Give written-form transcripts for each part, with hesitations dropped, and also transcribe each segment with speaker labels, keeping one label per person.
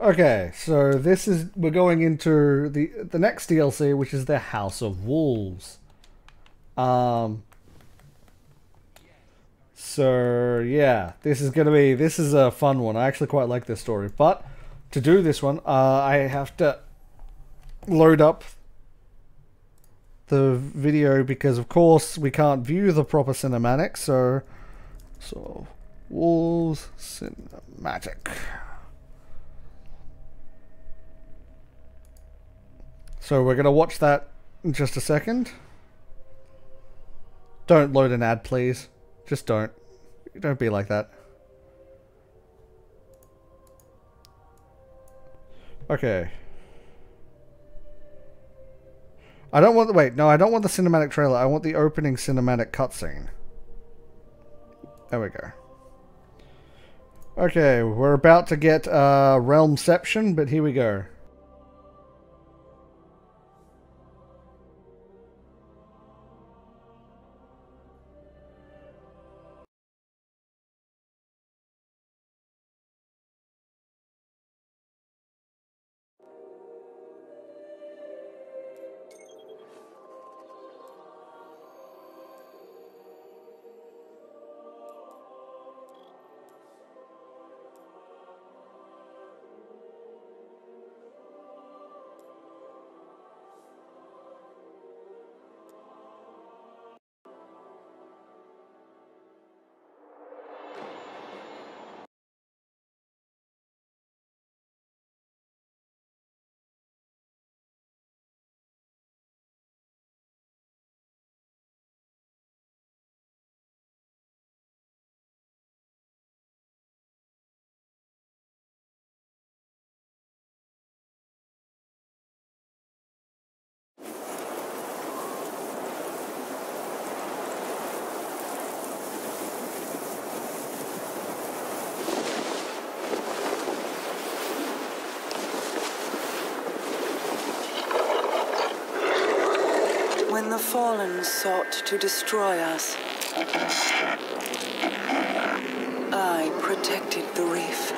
Speaker 1: Okay, so we're going into the next DLC, which is the House of Wolves. Um, so yeah, this is a fun one. I actually quite like this story, but to do this one, I have to load up the video because, of course, we can't view the proper cinematic. So Wolves cinematic. So we're gonna watch that in just a second. Don't load an ad, please. Just don't. Don't be like that. Okay. I don't want the wait. No, I don't want the cinematic trailer. I want the opening cinematic cutscene. There we go. Okay, we're about to get Realmception, but here we go.
Speaker 2: When the Fallen sought to destroy us, I protected the reef.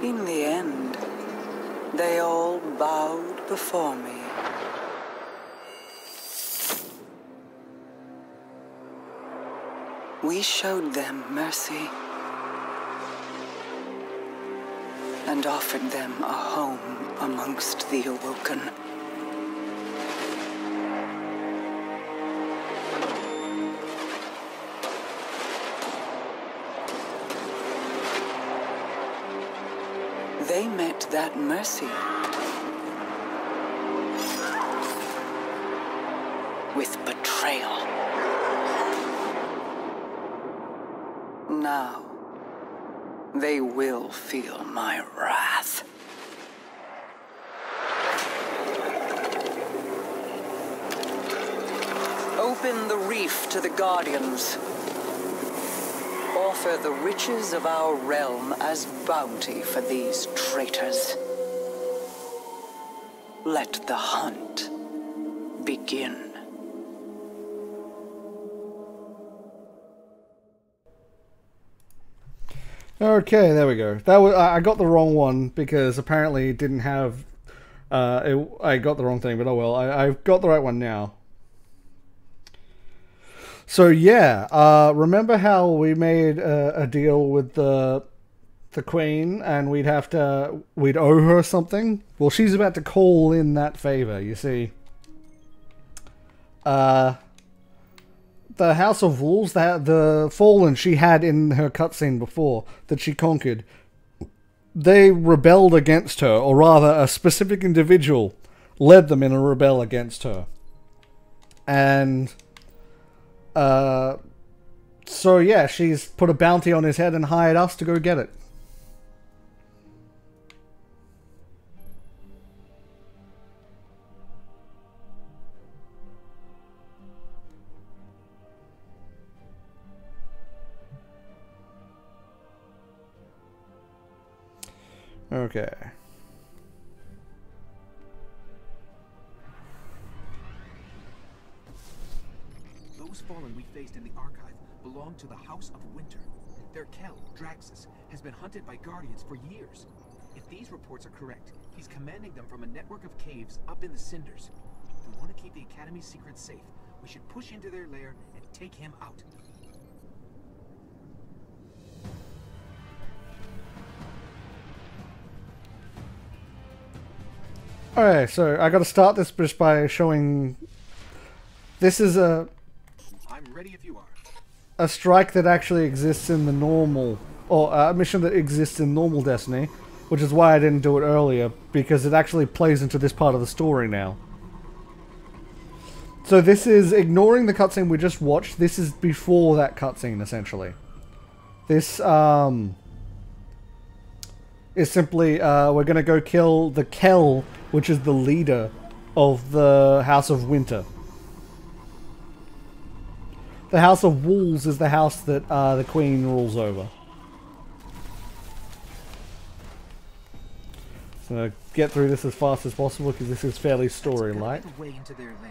Speaker 2: In the end, they all bowed before me. We showed them mercy and offered them a home amongst the Awoken. They met that mercy with betrayal. Now, they will feel my wrath. Open the reef to the Guardians. Offer the riches of our realm as bounty for these traitors. Let the hunt begin.
Speaker 1: Okay, there we go. That was I got the wrong one because apparently it didn't have. I got the wrong thing, but oh well. I've got the right one now. So yeah, remember how we made a deal with the Queen, and we'd owe her something? Well, she's about to call in that favor. You see, the House of Wolves, the Fallen she had in her cutscene before that she conquered, they rebelled against her, or rather, a specific individual led them in a rebel against her, and. So yeah, she's put a bounty on his head and hired us to go get it. Okay.
Speaker 3: Those Fallen we faced in the archive belong to the House of Winter. Their Kel, Draxus, has been hunted by Guardians for years. If these reports are correct, he's commanding them from a network of caves up in the Cinders. If we want to keep the Academy's secrets safe, we should push into their lair and take him out.
Speaker 1: Alright, so I gotta start this just by showing... This is
Speaker 3: I'm ready if you are.
Speaker 1: a strike that actually exists in the normal... Or a mission that exists in normal Destiny, which is why I didn't do it earlier, because it actually plays into this part of the story now. So this is, ignoring the cutscene we just watched, this is before that cutscene, essentially. This, is simply, we're gonna go kill the Kel, which is the leader of the House of Winter. The House of Wolves is the house that, the Queen rules over. So get through this as fast as possible, because this is fairly story-like.
Speaker 3: Way into their lair.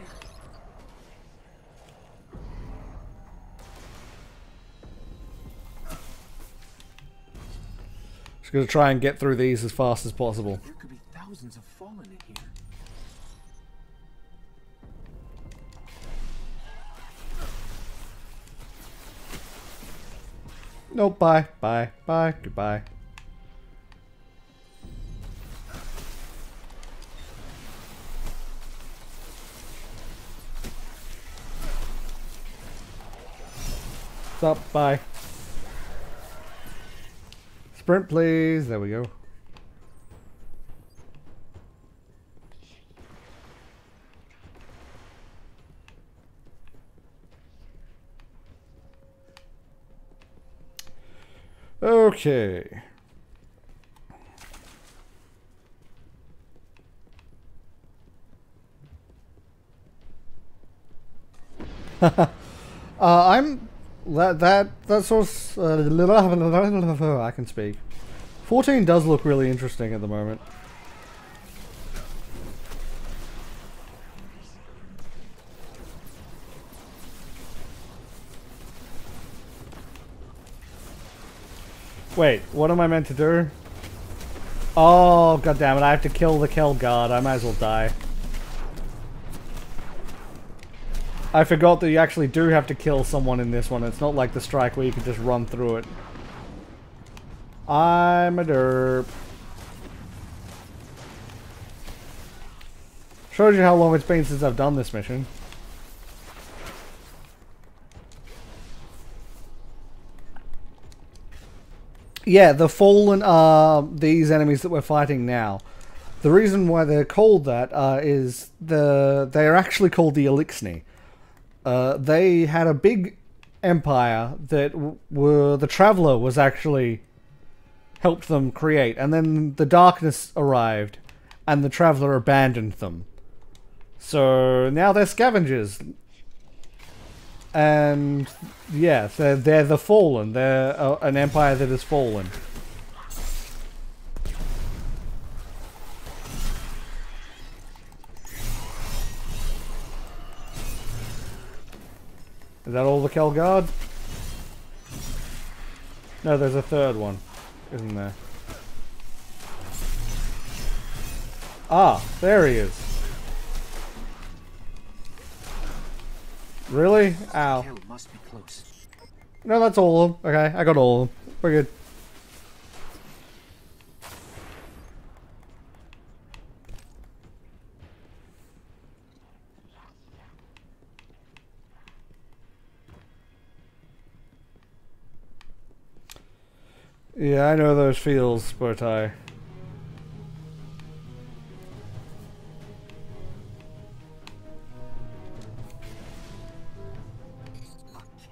Speaker 1: Just gonna try and get through these as fast as possible.
Speaker 3: There could be thousands of fallen in here.
Speaker 1: Nope, bye, bye, bye, goodbye. Stop, bye. Sprint, please. There we go. Okay. That's also I can speak. 14 does look really interesting at the moment. Wait, what am I meant to do? Oh, god damn it, I have to kill the Kel guard. I might as well die. I forgot that you actually do have to kill someone in this one. It's not like the strike where you can just run through it. I'm a derp. Shows you how long it's been since I've done this mission. Yeah, the Fallen are these enemies that we're fighting now. The reason why they're called that is they are actually called the Elixni. They had a big empire that the Traveler was actually helped them create, and then the darkness arrived and the Traveler abandoned them. So now they're scavengers. And yeah, they're the Fallen. They're an empire that has fallen. Is that all the Kel guard? No, there's a third one, isn't there? Ah, there he is. Really? Ow.
Speaker 3: Kel must be close.
Speaker 1: No, that's all of them. Okay, I got all of them. We're good. Yeah, I know those feels, but
Speaker 3: A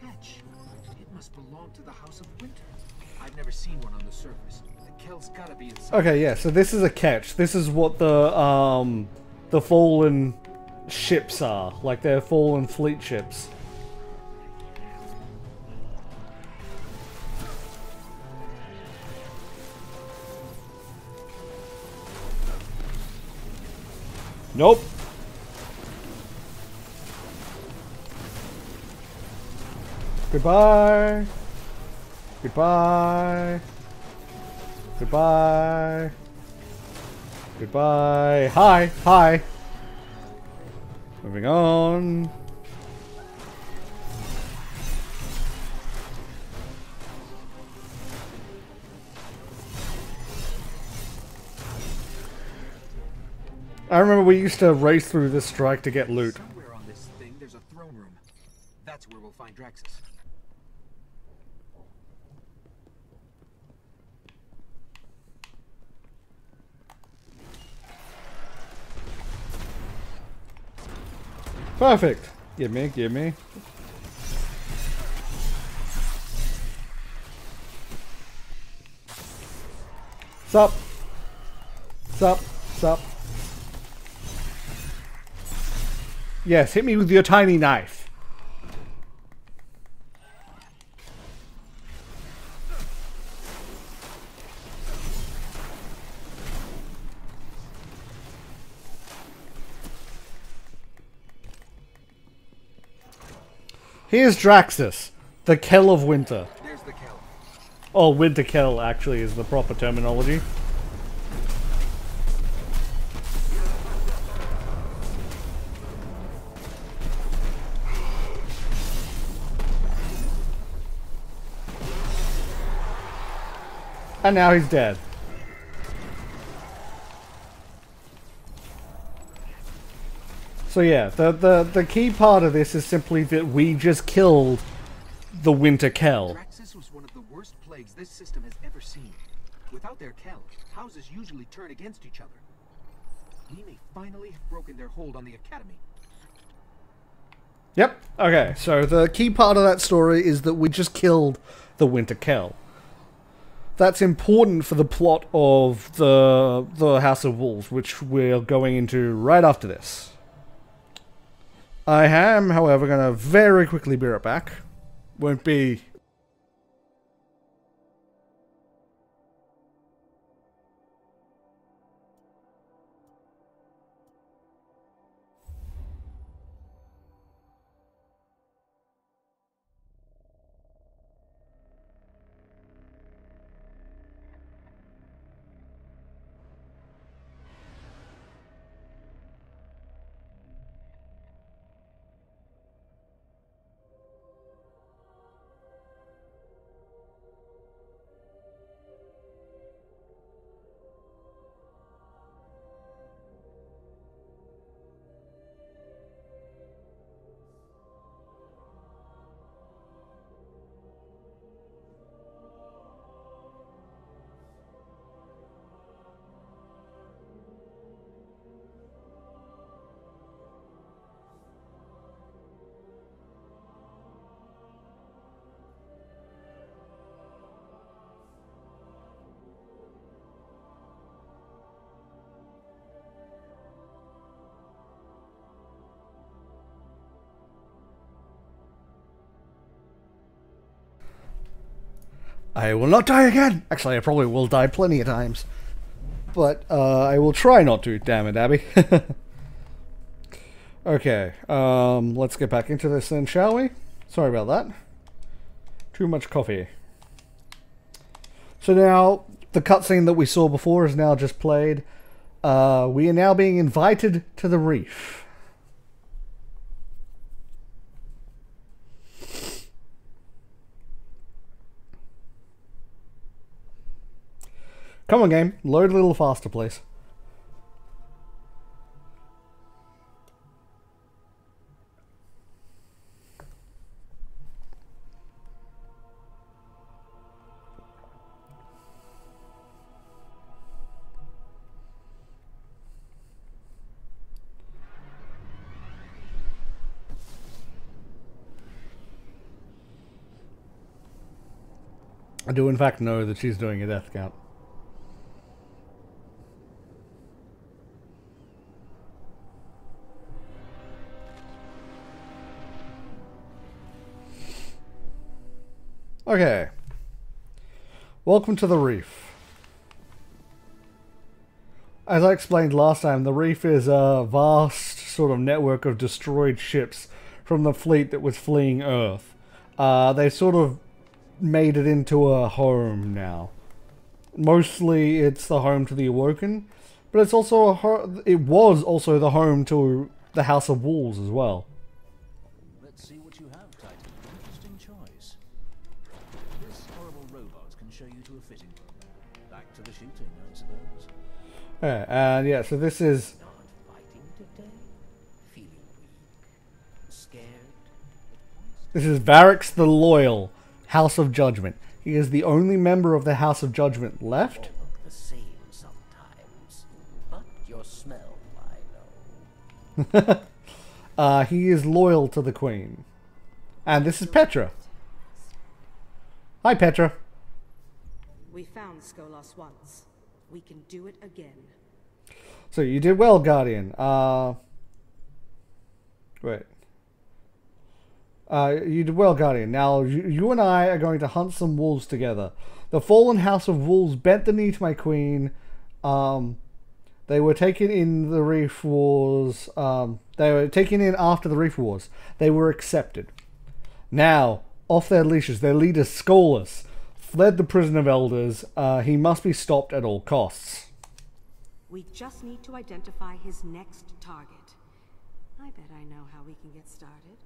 Speaker 3: catch. It must belong to the House of Winter. I've never seen one on the surface. The Kel's gotta be inside.
Speaker 1: okay, yeah. So this is a catch. This is what the Fallen ships are, like they're Fallen fleet ships. Nope. Goodbye. Goodbye. Goodbye. Goodbye. Hi. Hi. Moving on. I remember we used to race through this strike to get loot.
Speaker 3: Somewhere on this thing, there's a throne room. That's where we'll find Draxus.
Speaker 1: Perfect. Give me, give me. Sup? Sup? Sup? Yes, hit me with your tiny knife. Here's Draxus, the Kell of Winter.
Speaker 3: There's the Kell.
Speaker 1: Oh, Winter Kell actually is the proper terminology. And now he's dead. So yeah, the key part of this is simply that we just killed the Winter Kell.
Speaker 3: Draxus was one of the worst plagues this system has ever seen. Without their Kell, houses usually turn against each other. We may finally have broken their hold on the Academy.
Speaker 1: Yep. Okay, so the key part of that story is that we just killed the Winter Kell. That's important for the plot of the House of Wolves, which we're going into right after this. I am, however, going to very quickly be right back. Won't be... I will not die again! Actually, I probably will die plenty of times. But, I will try not to, damn it, Abby. Okay, let's get back into this then, shall we? Sorry about that. Too much coffee. So now, the cutscene that we saw before is now just played. We are now being invited to the reef. Come on, game. Load a little faster, please. I do in fact know that she's doing a death count. Okay. Welcome to the reef. As I explained last time, the reef is a vast sort of network of destroyed ships from the fleet that was fleeing Earth. They sort of made it into a home now. Mostly it's the home to the Awoken, but it's also it was also the home to the House of Wolves as well.
Speaker 4: Let's see what you have, Titan. Interesting choice. This horrible robot can show you to a fitting room. Back to the shooting, I suppose.
Speaker 1: Yeah, and yeah, so this is...
Speaker 4: Not fighting today? Feeling weak? Scared?
Speaker 1: This is Variks the Loyal, House of Judgment. He is the only member of the House of Judgment left.
Speaker 4: All look the same sometimes. But your smell, I know.
Speaker 1: He is loyal to the Queen. And this is Petra. Hi, Petra.
Speaker 5: We found Skolas once. We can do it again.
Speaker 1: So you did well, Guardian. Wait. You did well, Guardian. Now, you and I are going to hunt some wolves together. The fallen House of Wolves bent the knee to my queen. They were taken in the Reef Wars. They were taken in after the Reef Wars. They were accepted. Now, off their leashes, their leader, Skolas, fled the prison of elders. He must be stopped at all costs.
Speaker 5: We just need to identify his next target. I bet I know how we can get started.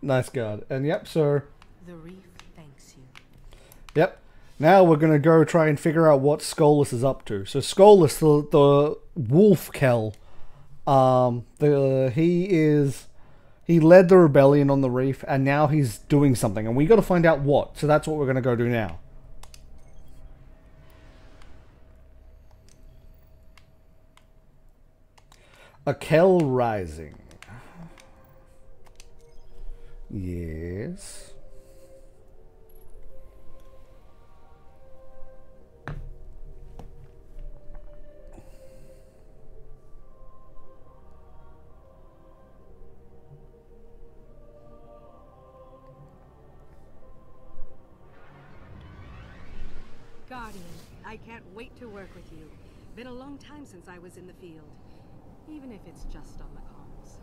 Speaker 1: Nice guard. And yep, so...
Speaker 5: The Reef thanks you.
Speaker 1: Yep. Now we're going to go try and figure out what Skolas is up to. So Skolas, the wolf Kell, he led the rebellion on the Reef, and now he's doing something, and we got to find out what. So that's what we're going to go do now. A Kell Rising. Yes.
Speaker 5: Guardian, I can't wait to work with you. Been a long time since I was in the field. Even if it's just on the comms.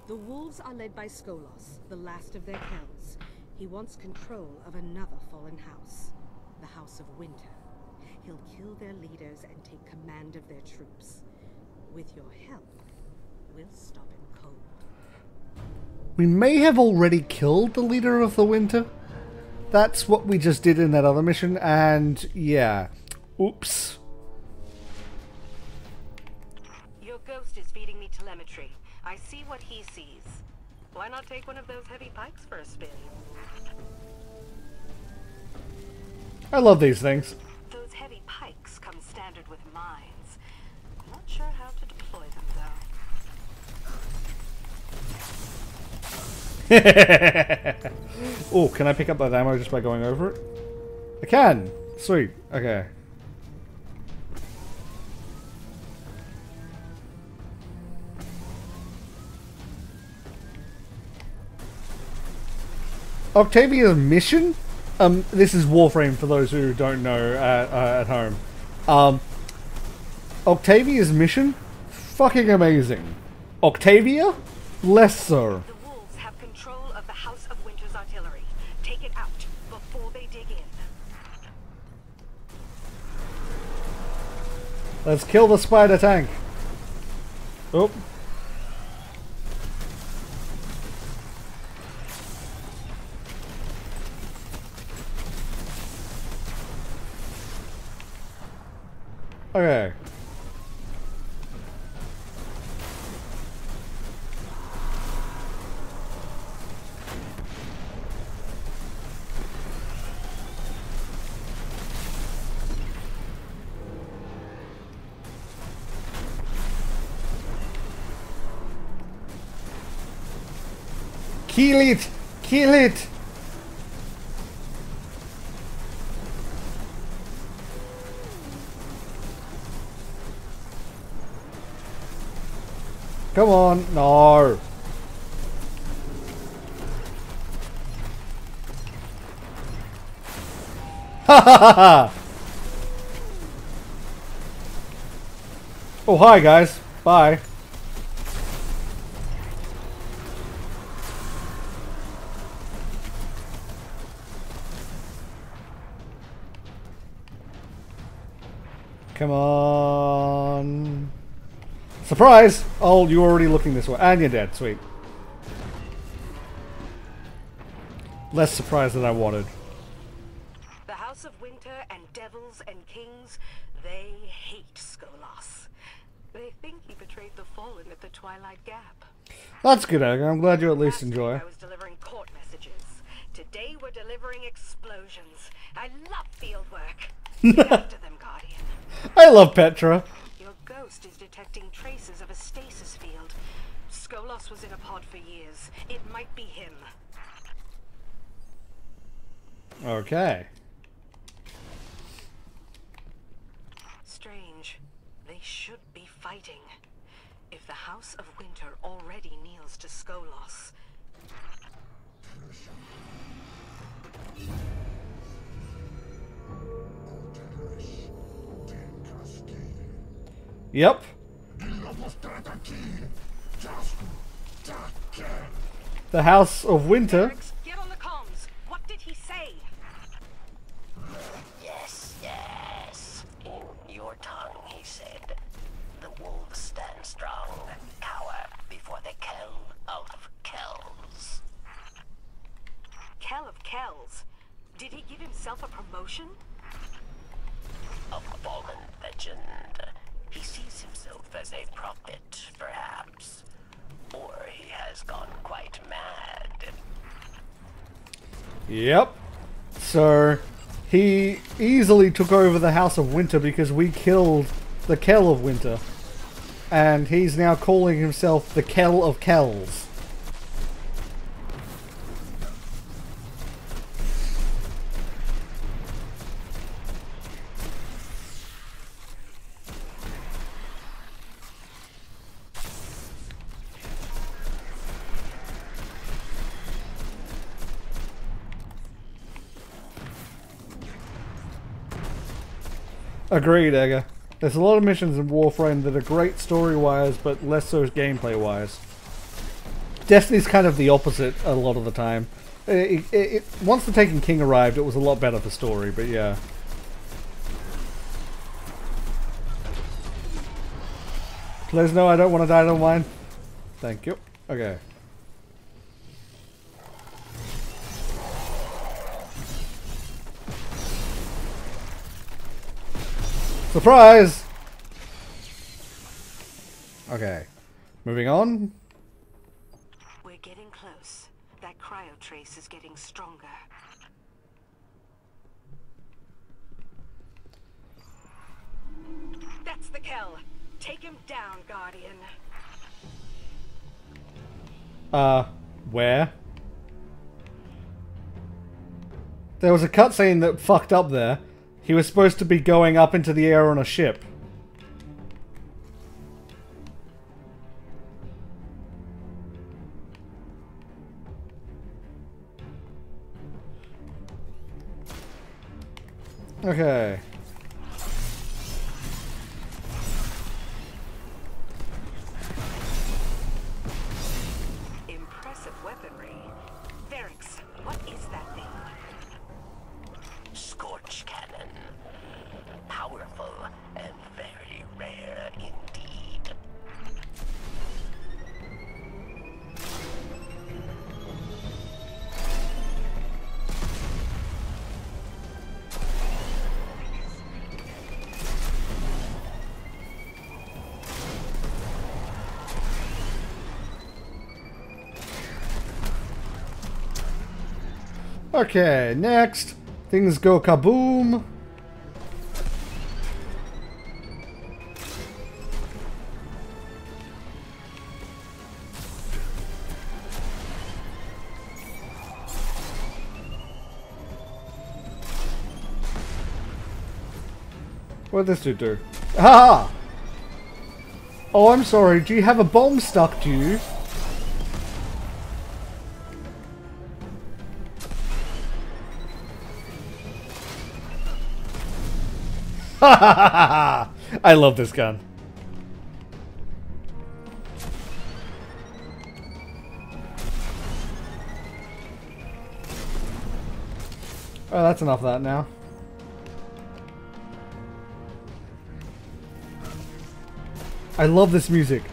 Speaker 5: The wolves are led by Skolas, the last of their Kells. He wants control of another fallen house, the House of Winter. He'll kill their leaders and take command of their troops. With your help, we'll stop him cold.
Speaker 1: We may have already killed the leader of the Winter. That's what we just did in that other mission, and yeah. Oops.
Speaker 6: Your ghost is feeding me telemetry. I see what he sees. Why not take one of those heavy pikes for a spin?
Speaker 1: I love these things.
Speaker 6: Those heavy pikes come standard with mines. I'm not sure how to deploy them, though.
Speaker 1: Oh, can I pick up that ammo just by going over it? I can! Sweet. Okay. Octavia's mission? This is Warframe for those who don't know at home. Octavia's mission? Fucking amazing. Octavia? Less so.
Speaker 6: The wolves have control of the House of Winter's artillery. Take it out before they dig in.
Speaker 1: Let's kill the spider tank. Oh. Okay. Kill it! Kill it! Come on, no. Ha ha ha ha! Oh, hi guys. Bye. Come on. Surprise! Oh, you're already looking this way. And you're dead. Sweet. Less surprise than I wanted.
Speaker 6: The House of Winter and devils and kings, they hate Skolas. They think he betrayed the Fallen at the Twilight Gap.
Speaker 1: That's good, Edgar. I'm glad you at least
Speaker 6: Last week
Speaker 1: enjoy.
Speaker 6: I was delivering court messages. Today we're delivering explosions. I love field work. Get after them, Guardian.
Speaker 1: I love Petra.
Speaker 6: Your ghost is detecting traces of a stasis field. Skolas was in a pod for years. It might be him.
Speaker 1: Okay.
Speaker 6: Strange. They should be fighting. If the House of Winter already kneels to Skolas.
Speaker 1: Yep. The House of Winter.
Speaker 6: Eric's, get on the comms. What did he say?
Speaker 7: Yes, yes. In your tongue, he said. The wolves stand strong, cower before the Kell of Kells.
Speaker 6: Kell of Kells. Did he give himself a promotion?
Speaker 7: A fallen legend. He sees himself as a prophet, perhaps. Or he has gone quite mad.
Speaker 1: Yep. So, he easily took over the House of Winter because we killed the Kell of Winter. And he's now calling himself the Kell of Kells. Agreed, Edgar. There's a lot of missions in Warframe that are great story-wise, but less so gameplay-wise. Destiny's kind of the opposite a lot of the time. Once the Taken King arrived, it was a lot better for story, but yeah. Please no, I don't want to die, don't mind. Thank you. Okay. Surprise! Okay. Moving on.
Speaker 6: We're getting close. That cryotrace is getting stronger. That's the Kell. Take him down, Guardian.
Speaker 1: Where? There was a cutscene that fucked up there. He was supposed to be going up into the air on a ship. Okay.
Speaker 6: Impressive weaponry. Varix, what is that thing?
Speaker 7: Scorch cannon. Powerful and very rare indeed.
Speaker 1: Okay, next. Things go kaboom. What did this dude do? Ah! Oh, I'm sorry. Do you have a bomb stuck to you? I love this gun. Oh, that's enough of that now. I love this music.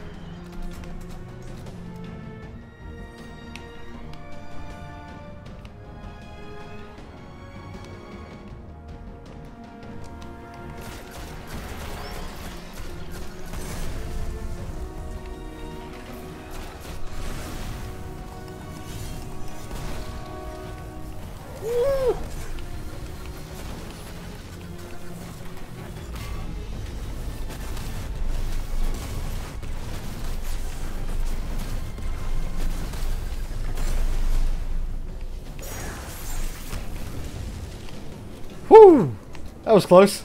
Speaker 1: Whew! That was close.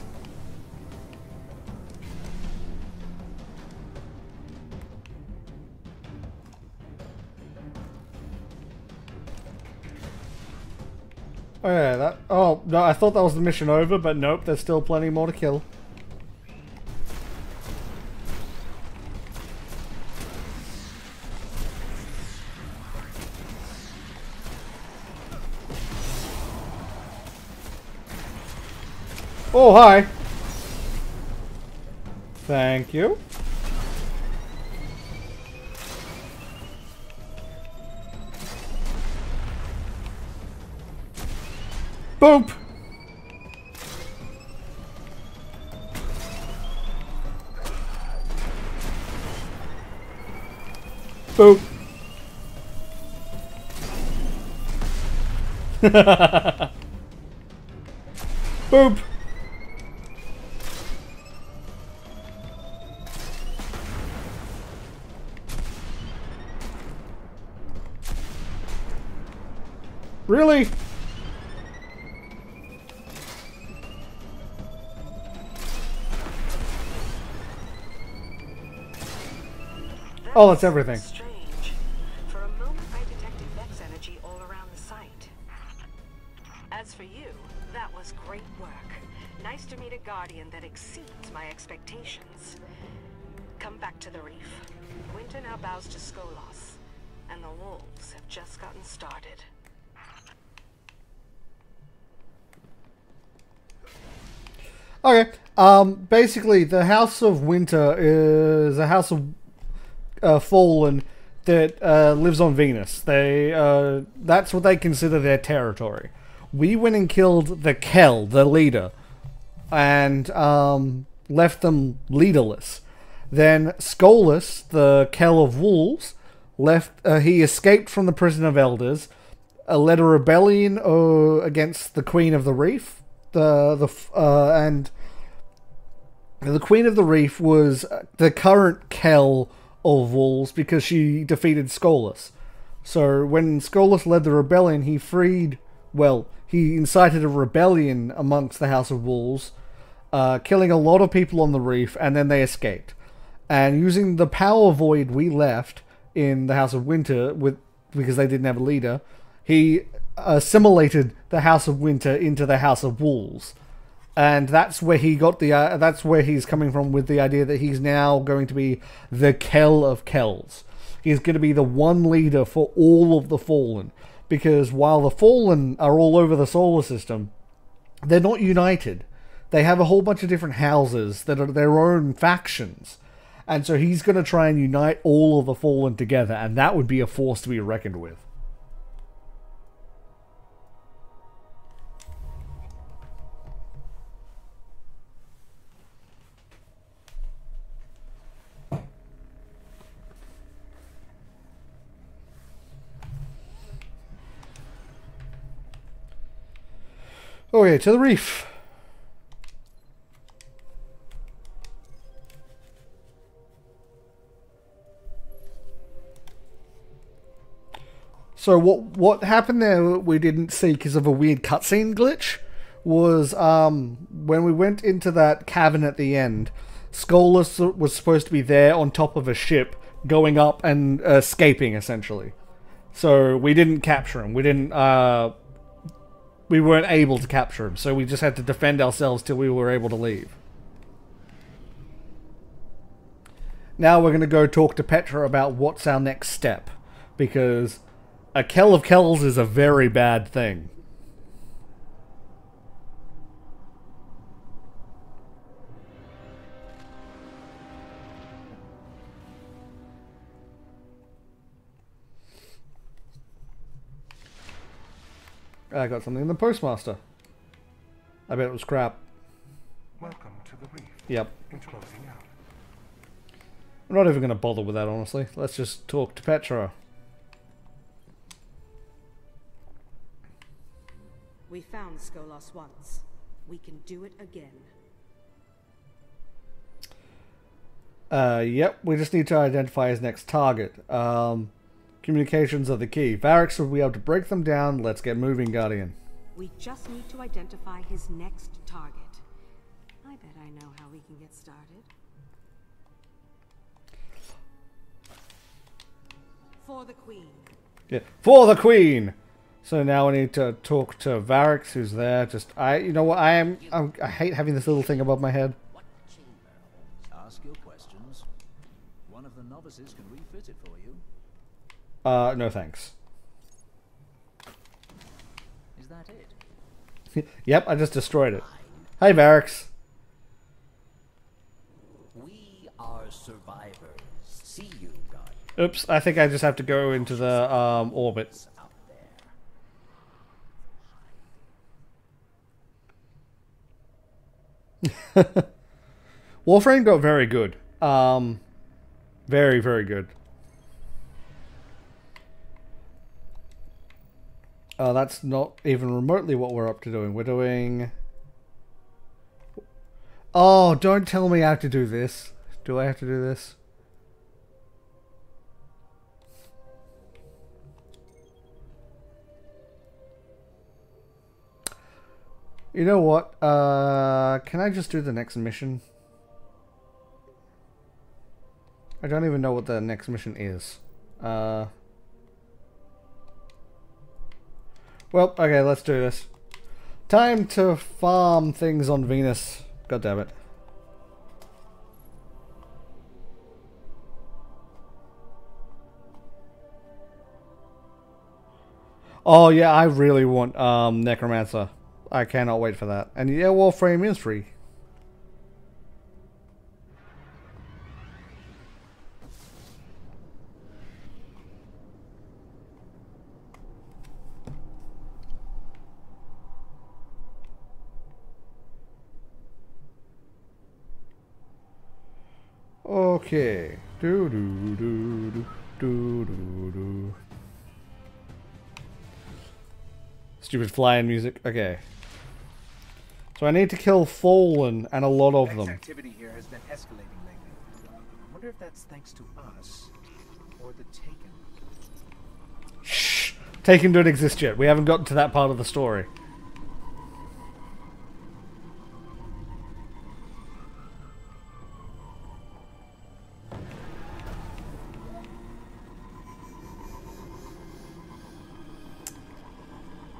Speaker 1: Oh yeah, that... Oh, no, I thought that was the mission over, but nope, there's still plenty more to kill. Oh, hi! Thank you. Boop! Boop! Boop! Really? Oh, that's everything.
Speaker 6: Strange. For a moment, I detected Vex energy all around the site. As for you, that was great work. Nice to meet a Guardian that exceeds my expectations. Come back to the reef. Winter now bows to Skolos, and the wolves have just gotten started.
Speaker 1: Okay. Basically, the House of Winter is a house of Fallen that lives on Venus. They that's what they consider their territory. We went and killed the Kell, the leader, and left them leaderless. Then Skolas, the Kell of Wolves, left. He escaped from the prison of elders, led a rebellion against the Queen of the Reef. And the Queen of the Reef was the current Kell of Wolves because she defeated Skolas. So when Skolas led the rebellion, he incited a rebellion amongst the House of Wolves, killing a lot of people on the reef, and then they escaped. And using the power void we left in the House of Winter, because they didn't have a leader, he assimilated the House of Winter into the House of Wolves. And that's where he got that's where he's coming from with the idea that he's now going to be the Kell of Kells. He's going to be the one leader for all of the Fallen. Because while the Fallen are all over the solar system, they're not united. They have a whole bunch of different houses that are their own factions. And so he's going to try and unite all of the Fallen together, and that would be a force to be reckoned with. Okay, to the reef. So what happened there we didn't see because of a weird cutscene glitch was when we went into that cavern at the end, Skolas was supposed to be there on top of a ship going up and escaping essentially. So we didn't capture him. We weren't able to capture him, so we just had to defend ourselves till we were able to leave. Now we're going to go talk to Petra about what's our next step, because a Kell of Kells is a very bad thing. I got something in the postmaster. I bet it was crap.
Speaker 8: Welcome to the reef.
Speaker 1: Yep.
Speaker 8: It's closing out.
Speaker 1: I'm not even going to bother with that, honestly. Let's just talk to Petra.
Speaker 5: We found Skolos once. We can do it again.
Speaker 1: Yep, we just need to identify his next target. Communications are the key. Variks will be able to break them down. Let's get moving, Guardian.
Speaker 5: We just need to identify his next target. I bet I know how we can get started. For the Queen.
Speaker 1: Yeah, for the Queen! So now we need to talk to Variks, who's there. You know what, I hate having this little thing above my head.
Speaker 4: Ask your questions. One of the novices can refit it for you.
Speaker 1: No thanks.
Speaker 4: Is that it?
Speaker 1: Yep, I just destroyed it. Hey, Variks.
Speaker 7: We are survivors. See you, God.
Speaker 1: Oops, I think I just have to go into the orbit.
Speaker 7: Out there.
Speaker 1: Warframe got very good. Very, very good. That's not even remotely what we're up to doing. We're doing... Oh, don't tell me I have to do this. Do I have to do this? You know what? Can I just do the next mission? I don't even know what the next mission is. Well, okay, let's do this. Time to farm things on Venus. God damn it. Oh yeah, I really want Necromancer. I cannot wait for that. And yeah, Warframe is free. Okay. Do do do do do do do. Stupid flying music. Okay. So I need to kill Fallen and a lot of them.
Speaker 3: Activity here has been escalating lately. I wonder if that's thanks to us or the Taken.
Speaker 1: Shh. Taken don't exist yet. We haven't gotten to that part of the story.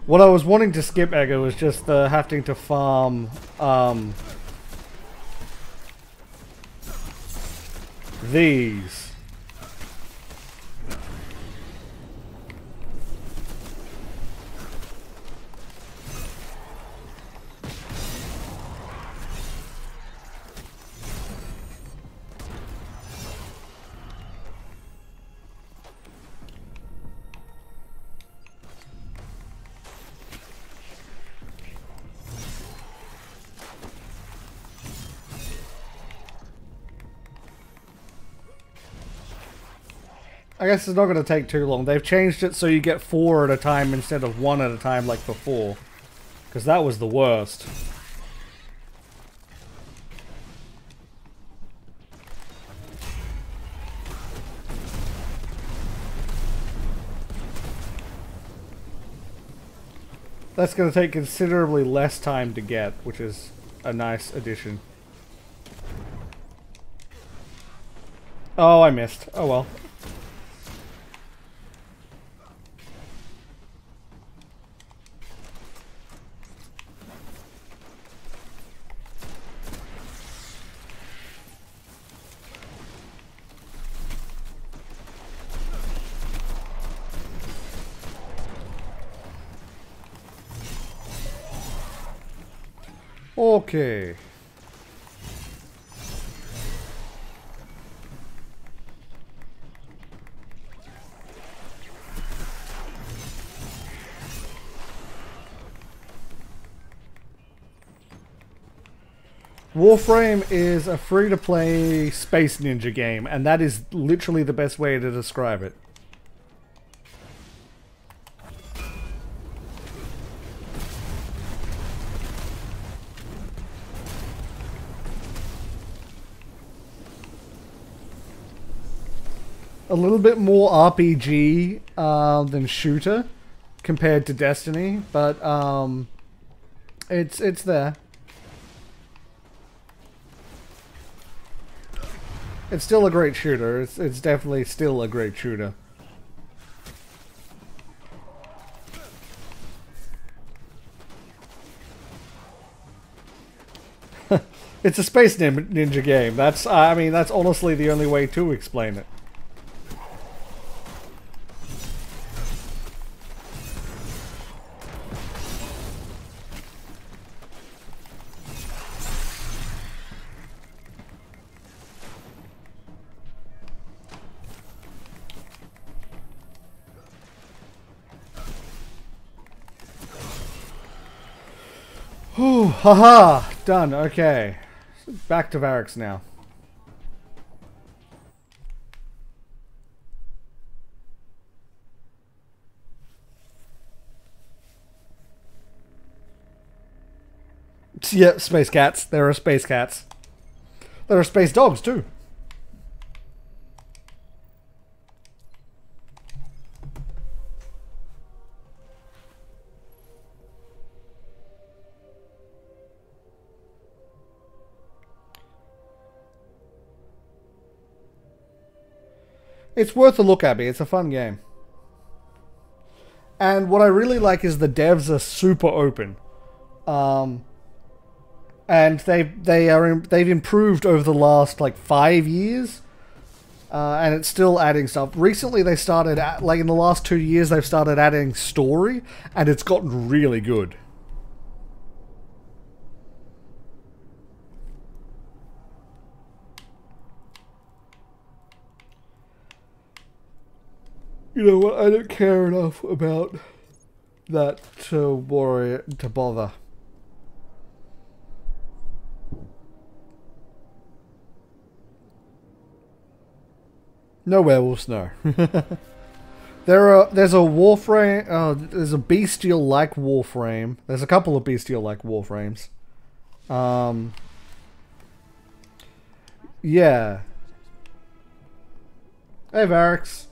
Speaker 1: What I was wanting to skip, Ego, was just the having to farm, these. I guess it's not going to take too long. They've changed it so you get 4 at a time instead of 1 at a time like before. Because that was the worst. That's going to take considerably less time to get, which is a nice addition. Oh, I missed. Oh well. Okay. Warframe is a free-to-play space ninja game, and that is literally the best way to describe it. A little bit more RPG than shooter compared to Destiny, but it's there. It's still a great shooter. It's definitely still a great shooter. It's a space ninja game. That's I mean that's honestly the only way to explain it. Whew, haha, done, okay. Back to Variks now. Yeah, space cats. There are space cats. There are space dogs too. It's worth a look, Abby. It's a fun game. And what I really like is the devs are super open. And they've improved over the last like 5 years. And it's still adding stuff. Recently they started, like in the last 2 years, they've started adding story. And it's gotten really good. You know what, I don't care enough about that to worry, to bother. No werewolves, no. There's a Warframe, there's a Bestial-like Warframe. There's a couple of Bestial-like Warframes. Yeah. Hey, Variks.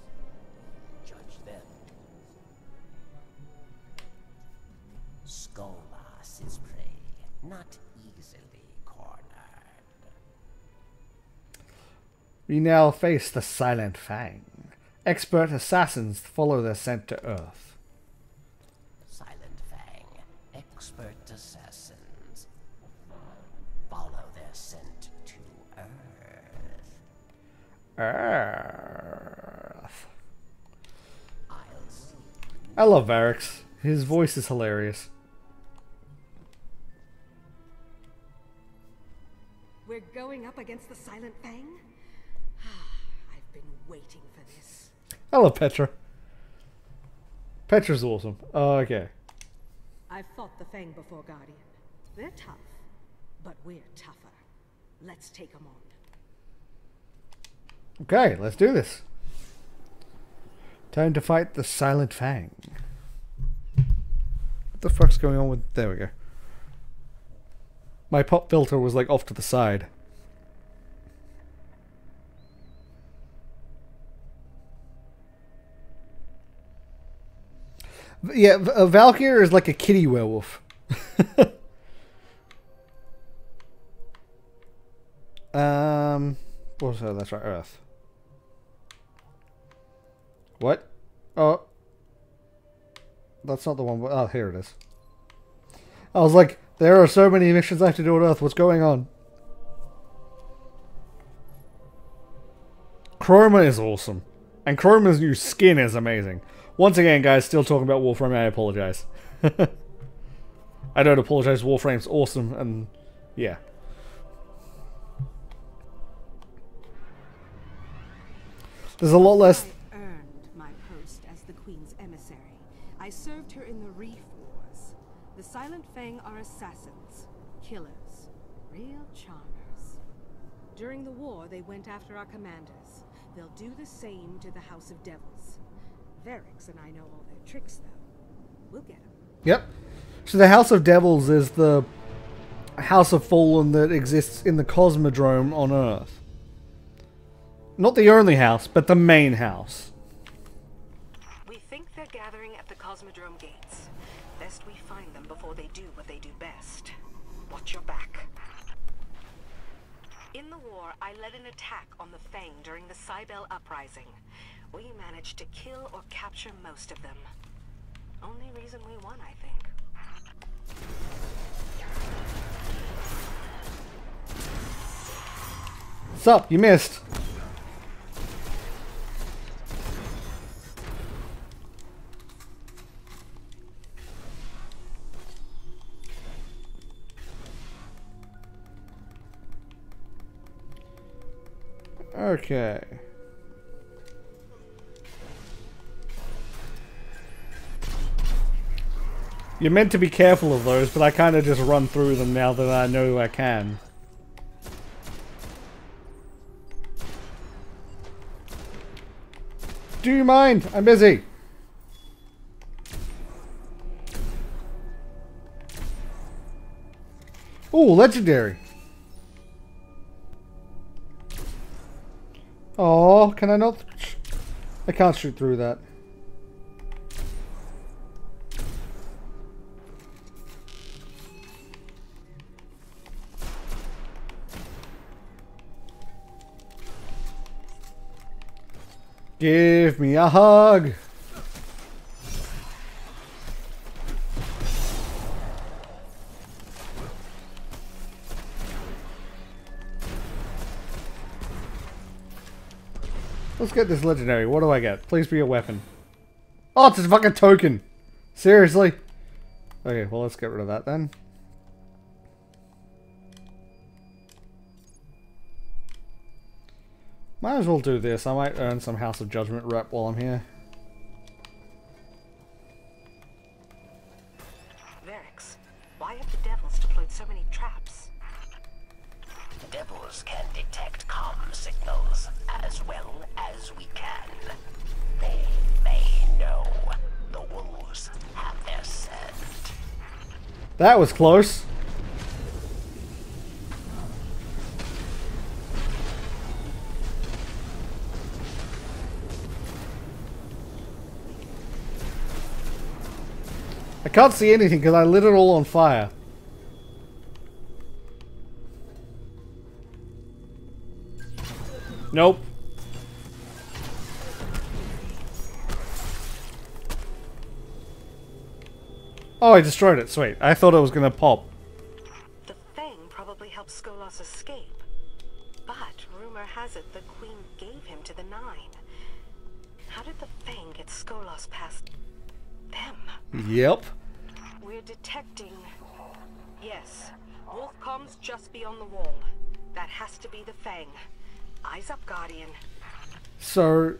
Speaker 1: We now face the Silent Fang. Expert assassins follow their scent to Earth.
Speaker 7: Silent Fang. Expert assassins follow their scent to Earth.
Speaker 1: Earth. I love Variks. His voice is hilarious.
Speaker 5: We're going up against the Silent Fang? I've been waiting for this.
Speaker 1: I love Petra. Petra's awesome. Oh, okay.
Speaker 5: I've fought the Fang before, Guardian. They're tough, but we're tougher. Let's take them on.
Speaker 1: Okay, let's do this. Time to fight the Silent Fang. What the fuck's going on with... There we go. My pop filter was like off to the side. Yeah, Valkyr is like a kitty werewolf. Also, that's right, Earth. What? Oh. That's not the one. Oh, here it is. I was like, there are so many missions I have to do on Earth. What's going on? Chroma is awesome. And Chroma's new skin is amazing. Once again, guys, still talking about Warframe, I apologize. I don't apologize, Warframe's awesome, and yeah. There's a lot less...
Speaker 5: I earned my post as the Queen's emissary. I served her in the Reef Wars. The Silent Fang are assassins, killers. Real charmers. During the war, they went after our commanders. They'll do the same to the House of Devils. Verix and I know all their tricks, though. We'll get them.
Speaker 1: Yep. So the House of Devils is the House of Fallen that exists in the Cosmodrome on Earth. Not the only house, but the main house.
Speaker 6: We think they're gathering at the Cosmodrome gates. Best we find them before they do what they do best. Watch your back. In the war, I led an attack on the Fang during the Cybele Uprising. We managed to kill or capture most of them. Only reason we won, I think.
Speaker 1: Sup, you missed. Okay. You're meant to be careful of those, but I kind of just run through them now that I know I can. Do you mind? I'm busy. Oh, legendary. Oh, can I not? I can't shoot through that. Give me a hug. Let's get this legendary. What do I get? Please be a weapon. Oh, it's a fucking token. Seriously? Okay, well, let's get rid of that then. Might as well do this. I might earn some House of Judgment rep while I'm here.
Speaker 6: Verix, why have the devils deployed so many traps?
Speaker 7: Devils can detect comm signals as well as we can. They may know the wolves have their scent.
Speaker 1: That was close. I can't see anything because I lit it all on fire. Nope. Oh, I destroyed it. Sweet. I thought it was going to pop.
Speaker 6: The Fang probably helped Skolas escape. But rumor has it the Queen gave him to the Nine. How did the Fang get Skolas past them?
Speaker 1: Yep.
Speaker 6: We're detecting... Yes. Wolfcom's just beyond the wall. That has to be the Fang. Eyes up, Guardian.
Speaker 1: So,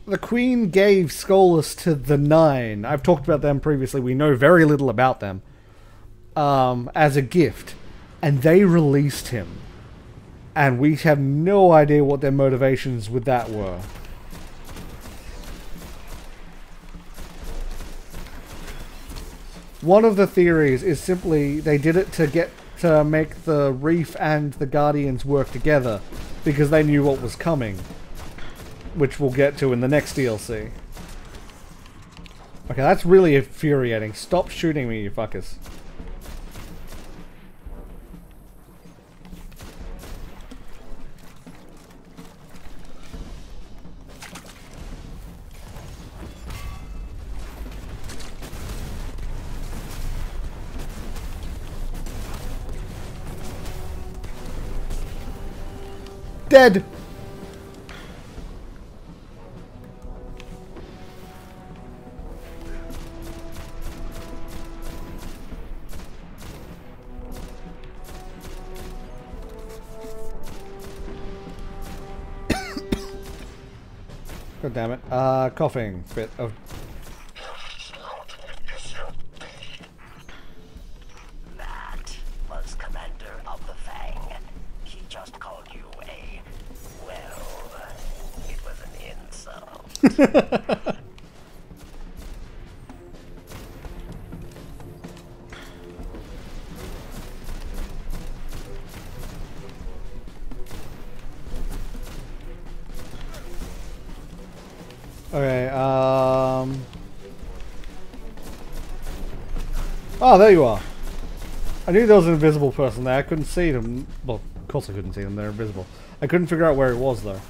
Speaker 1: the Queen gave Skolas to the Nine. I've talked about them previously. We know very little about them. As a gift. And they released him. And we have no idea what their motivations with that were. One of the theories is simply they did it to make the Reef and the Guardians work together because they knew what was coming, which we'll get to in the next DLC. Okay, that's really infuriating. Stop shooting me, you fuckers. Dead! God damn it. Coughing fit of...
Speaker 7: That was Commander of the Fang.
Speaker 1: Okay, oh, there you are. I knew there was an invisible person there. I couldn't see them. Well, of course I couldn't see them. They're invisible. I couldn't figure out where it was, though.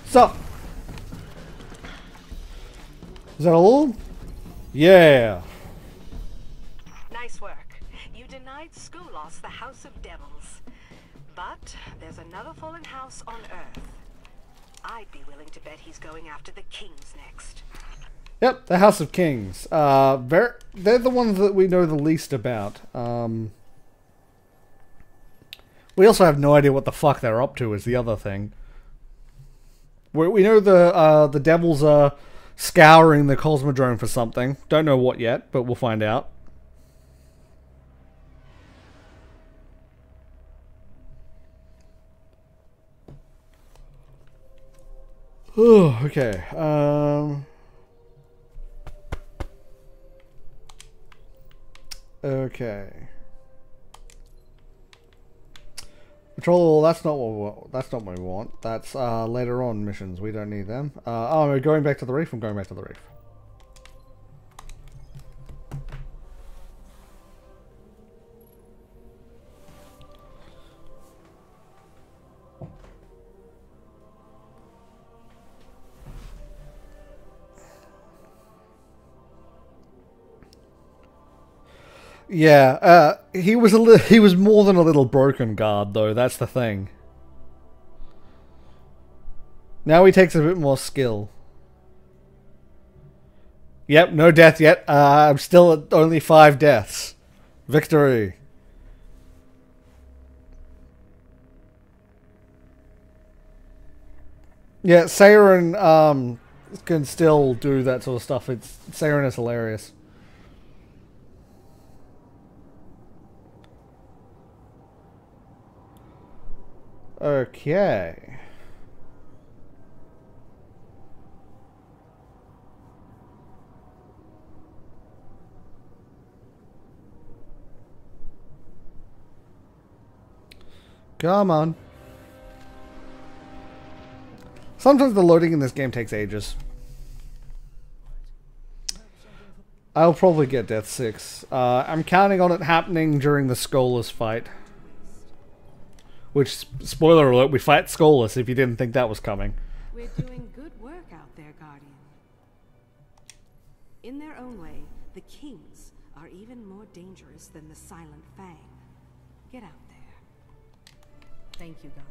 Speaker 1: So, is that all? Yeah.
Speaker 6: Nice work. You denied Skolos the House of Devils. But there's another fallen house on Earth. I'd be willing to bet he's going after the Kings next.
Speaker 1: Yep, the House of Kings. They're the ones that we know the least about. We also have no idea what the fuck they're up to is the other thing. We know the devils are scouring the Cosmodrome for something. Don't know what yet, but we'll find out. Oh, okay. Okay. Patrol, that's not what we want. That's not what we want. That's later on missions. We don't need them. Oh, we're going back to the reef. I'm going back to the reef. Yeah, he was more than a little broken guard, though. That's the thing. Now he takes a bit more skill. Yep, no death yet. I'm still at only 5 deaths. Victory. Yeah, Saren can still do that sort of stuff. Saren is hilarious. Okay. Come on. Sometimes the loading in this game takes ages. I'll probably get Death 6. I'm counting on it happening during the Skolas fight. Which, spoiler alert, we fight Skolas if you didn't think that was coming.
Speaker 5: We're doing good work out there, Guardian. In their own way, the Kings are even more dangerous than the Silent Fang. Get out there. Thank you, Guardian.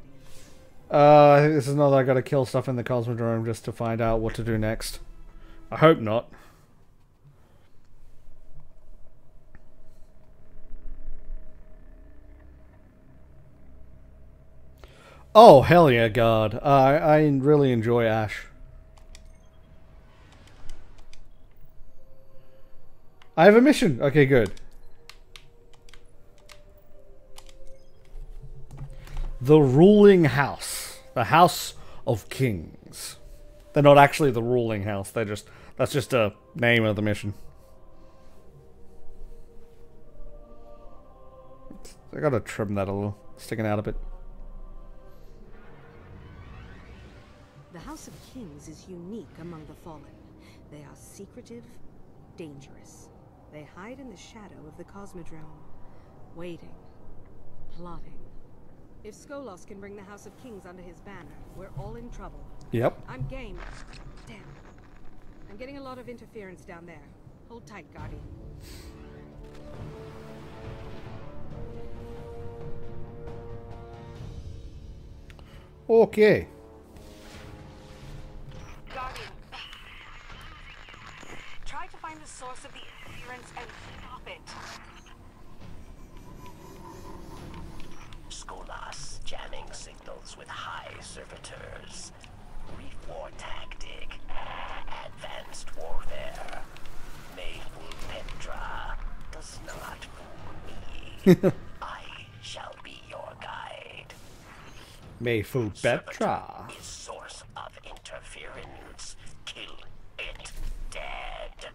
Speaker 1: I think this is another I gotta kill stuff in the Cosmodrome just to find out what to do next. I hope not. Oh, hell yeah, God. I really enjoy Ash. I have a mission. Okay, good. The ruling house. The House of Kings. They're not actually the ruling house. That's just a name of the mission. I gotta trim that a little. Sticking out a bit.
Speaker 5: The House of Kings is unique among the Fallen. They are secretive, dangerous. They hide in the shadow of the Cosmodrome, waiting, plotting. If Skolos can bring the House of Kings under his banner, we're all in trouble.
Speaker 1: Yep.
Speaker 5: I'm game. Damn. I'm getting a lot of interference down there. Hold tight, Guardian.
Speaker 1: Okay.
Speaker 6: Guardian, try to find the source of the interference and stop it.
Speaker 7: Skolas, Jen. I shall be your guide.
Speaker 1: Mayfu Petra.
Speaker 7: Is source of interference. Kill it dead.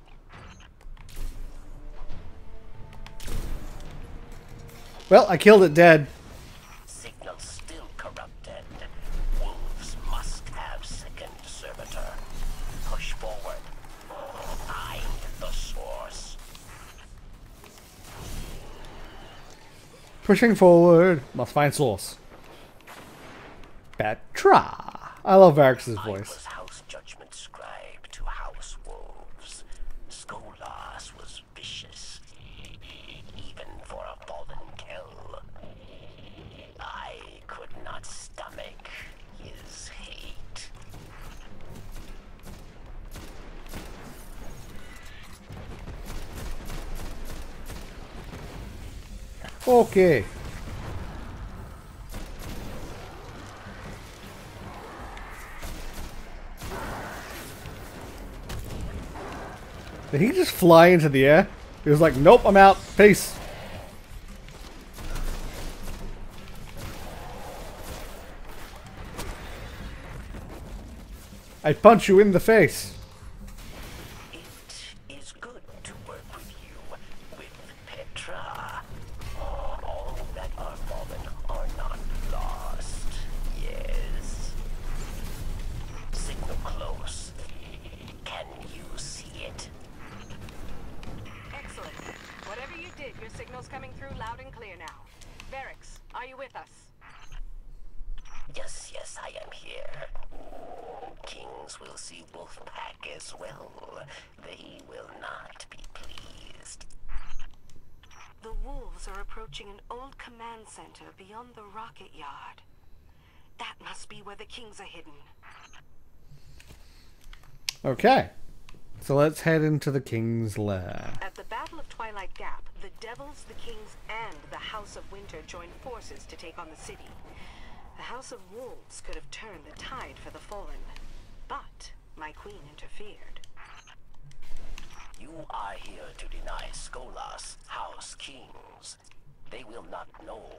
Speaker 1: Well, I killed it dead.
Speaker 7: Signal still corrupted. Wolves must have second servitor. Push forward. Find the source.
Speaker 1: Pushing forward. Must find source. Petra. I love Varix's
Speaker 7: I
Speaker 1: voice.
Speaker 7: was House Judgment Scribe to House Wolves. Skolas was vicious, even for a fallen kill. I could not stomach his hate.
Speaker 1: Okay. Did he just fly into the air? He was like, nope, I'm out. Peace. I punch you in the face.
Speaker 7: It is good to work with you, with Petra. All that are fallen are not lost. Yes. Signal close. Can you see it?
Speaker 6: Excellent. Whatever you did, your signal's coming through loud and clear now. Varix, are you with us?
Speaker 7: Yes, yes, I am here. Kings will see Wolfpack as well. They will not be pleased.
Speaker 6: The wolves are approaching an old command center beyond the rocket yard. That must be where the kings are hidden.
Speaker 1: Okay. So let's head into the King's Lair.
Speaker 6: At the Battle of Twilight Gap, the Devils, the Kings, and the House of Winter joined forces to take on the city. The House of Wolves could have turned the tide for the Fallen, but my queen interfered.
Speaker 7: You are here to deny Skolas House Kings. They will not know,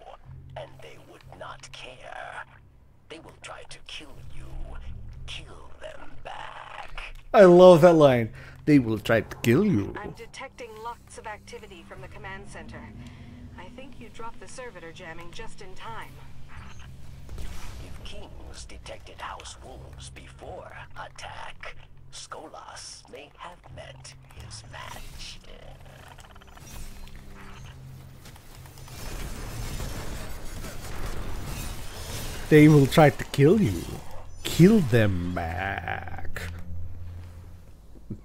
Speaker 7: and they would not care. They will try to kill you. Kill them back.
Speaker 1: I love that line. They will try to kill you.
Speaker 6: I'm detecting lots of activity from the command center. I think you dropped the servitor jamming just in time.
Speaker 7: If Kings detected House Wolves before attack, Skolas may have met his match.
Speaker 1: They will try to kill you. Kill them back.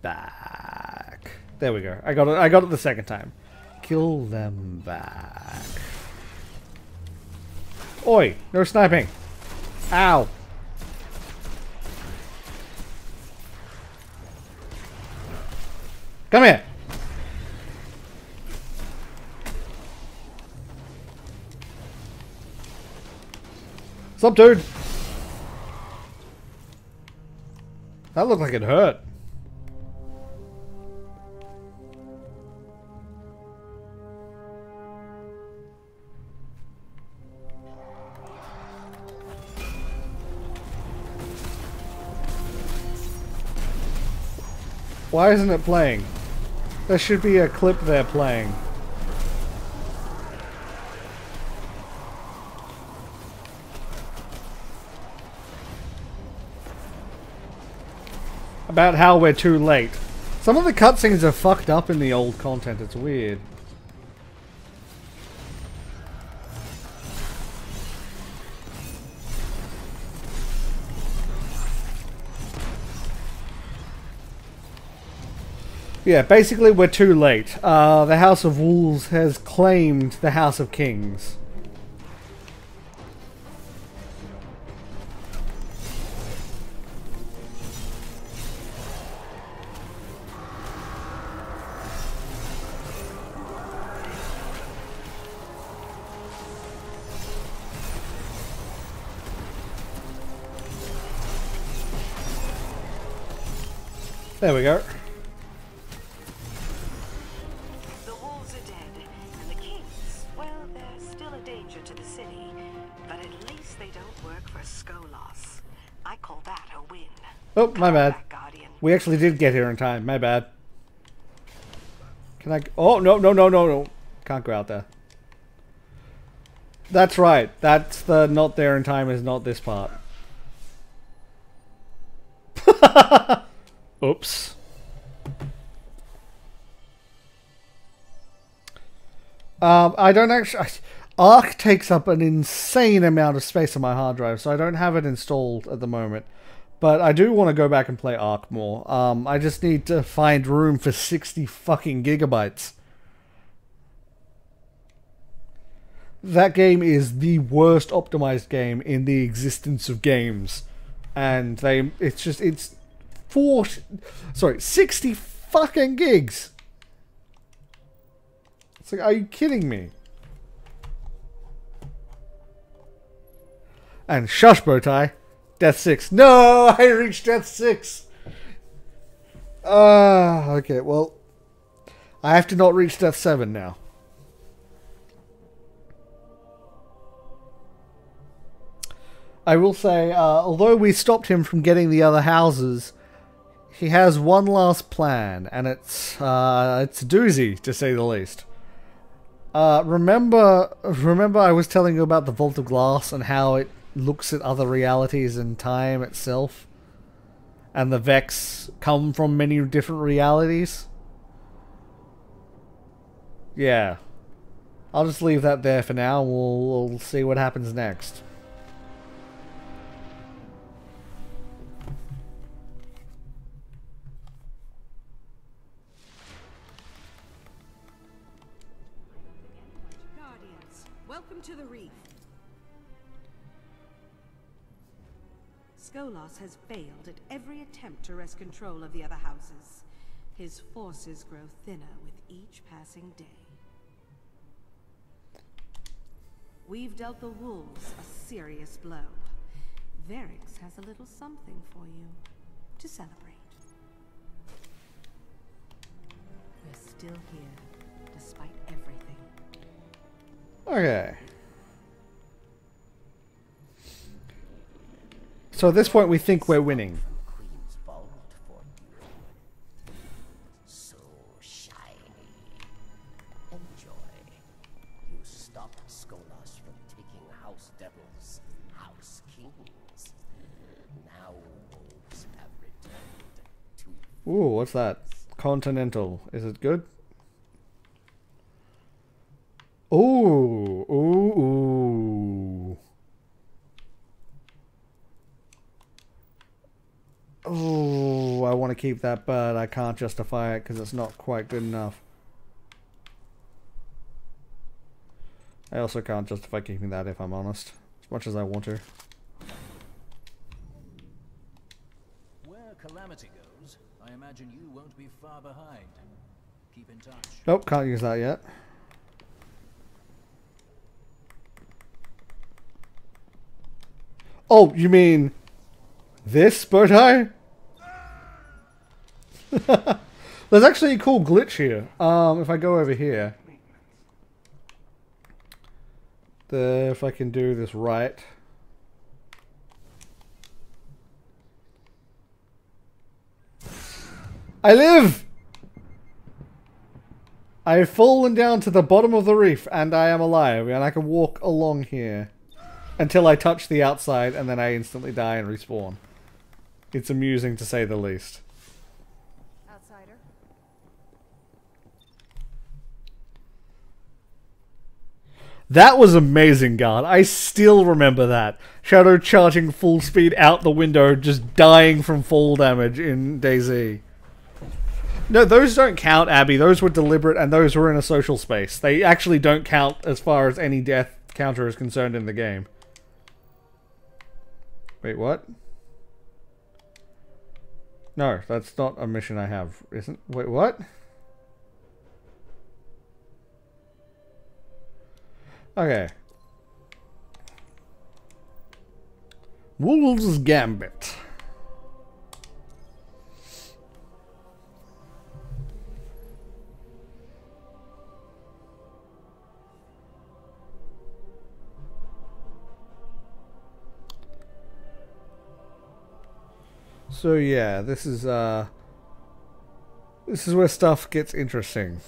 Speaker 1: Back. There we go. I got it. I got it the second time. Kill them back. Oi! No sniping. Ow. Come here. What's up, dude? That looked like it hurt. Why isn't it playing? There should be a clip there playing. About how we're too late. Some of the cutscenes are fucked up in the old content, it's weird. Yeah, basically we're too late. The House of Wolves has claimed the House of Kings. There we go.
Speaker 6: The wolves are dead, and the kings, well, Skolas. I call that a win.
Speaker 1: Oh, my bad.
Speaker 6: Back, Guardian.
Speaker 1: We actually did get here in time. My bad. Can I... Oh, no, no, no, no, no. Can't go out there. That's right. That's the not there in time is not this part. Oops. I don't actually... Ark takes up an insane amount of space on my hard drive, so I don't have it installed at the moment. But I do want to go back and play Ark more. I just need to find room for 60 fucking gigabytes. That game is the worst optimized game in the existence of games. And it's 60 fucking gigs. It's like, are you kidding me? And shush, Bowtie. Death 6. No, I reached Death 6. Okay, well, I have to not reach Death 7 now. I will say, although we stopped him from getting the other houses, he has one last plan, and it's a doozy, to say the least. Remember I was telling you about the Vault of Glass and how it looks at other realities and time itself? And the Vex come from many different realities? Yeah. I'll just leave that there for now. We'll see what happens next.
Speaker 5: Guardians, welcome to the Reef. Skolas has failed at every attempt to wrest control of the other houses. His forces grow thinner with each passing day. We've dealt the wolves a serious blow. Varix has a little something for you to celebrate. We're still here, despite everything.
Speaker 1: Okay. So at this point we think we're winning.
Speaker 7: Queen's vault for you. So shiny. Enjoy. You stopped Skolas from taking House Devils, House Kings. Now wolves have returned to...
Speaker 1: Ooh, what's that? Continental. Is it good? Ooh, ooh, ooh. Oh, I want to keep that, but I can't justify it because it's not quite good enough. I also can't justify keeping that if I'm honest, as much as I want to.
Speaker 4: Where Calamity goes, I imagine you won't be far behind. Keep in touch.
Speaker 1: Nope, can't use that yet. Oh, you mean this, Bowtie? There's actually a cool glitch here. If I go over here, if I can do this right. I live! I've fallen down to the bottom of the reef and I am alive, and I can walk along here until I touch the outside and then I instantly die and respawn. It's amusing to say the least.
Speaker 5: Outsider.
Speaker 1: That was amazing, guard. I still remember that. Shadow charging full speed out the window, just dying from fall damage in DayZ. No, those don't count, Abby. Those were deliberate and those were in a social space. They actually don't count as far as any death counter is concerned in the game. Wait, what? No, that's not a mission I have, isn't? Wait, what? Okay. Wolves Gambit. So yeah, this is where stuff gets interesting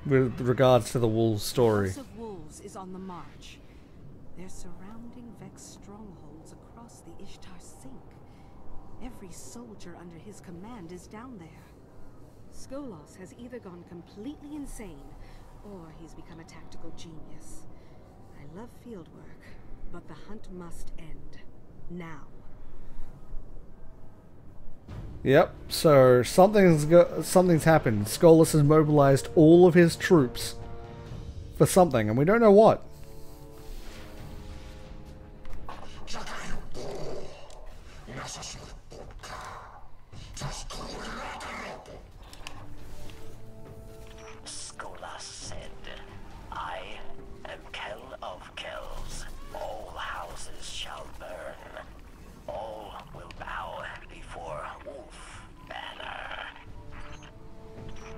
Speaker 1: with regards to the wolves story.
Speaker 5: House of Wolves is on the march. They're surrounding Vex strongholds across the Ishtar Sink. Every soldier under his command is down there. Skolos has either gone completely insane, or he's become a tactical genius. I love field work, but the hunt must end. Now.
Speaker 1: Yep, so something's happened. Skolos has mobilized all of his troops for something, and we don't know what.
Speaker 7: Skolas said, I am Kel of Kells. All houses shall burn. All will bow before Wolf Banner.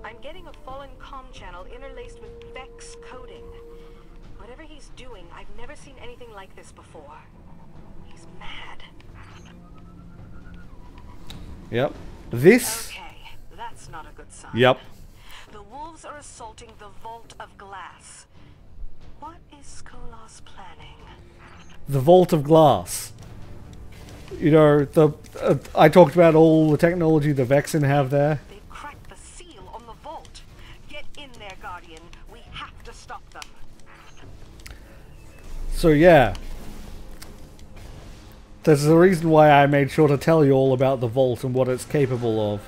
Speaker 6: I'm getting a fallen comm channel interlaced with Vex coding. Whatever he's doing, I've never seen anything like this before. He's mad.
Speaker 1: Yep. This...
Speaker 6: Okay, that's not a good sign.
Speaker 1: Yep.
Speaker 6: The wolves are assaulting the Vault of Glass. What is Skolos planning?
Speaker 1: The Vault of Glass. You know, I talked about all the technology the Vexen have there.
Speaker 6: They've cracked the seal on the vault. Get in there, Guardian. We have to stop them.
Speaker 1: So yeah. There's a reason why I made sure to tell you all about the Vault and what it's capable of.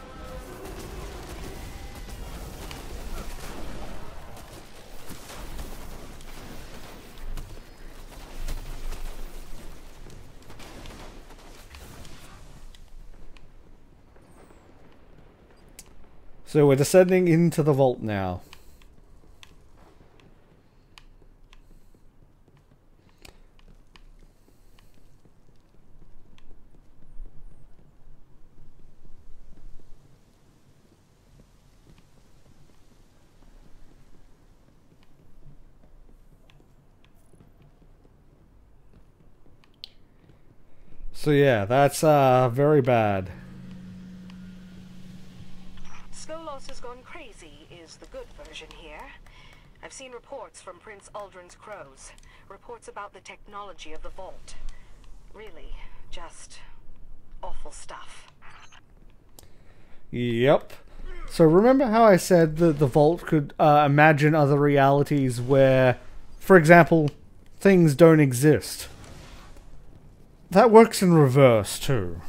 Speaker 1: So we're descending into the vault now. So yeah, that's very bad.
Speaker 6: Skolos has gone crazy is the good version here. I've seen reports from Prince Uldren's crows. Reports about the technology of the vault. Really, just awful stuff.
Speaker 1: Yep. So remember how I said that the vault could imagine other realities where, for example, things don't exist? That works in reverse too.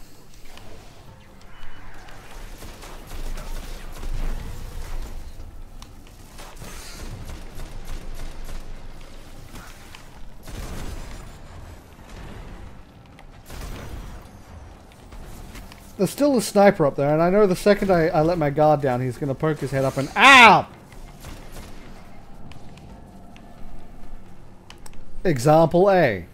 Speaker 1: There's still a sniper up there, and I know the second I let my guard down, he's going to poke his head up and... OW! Example A.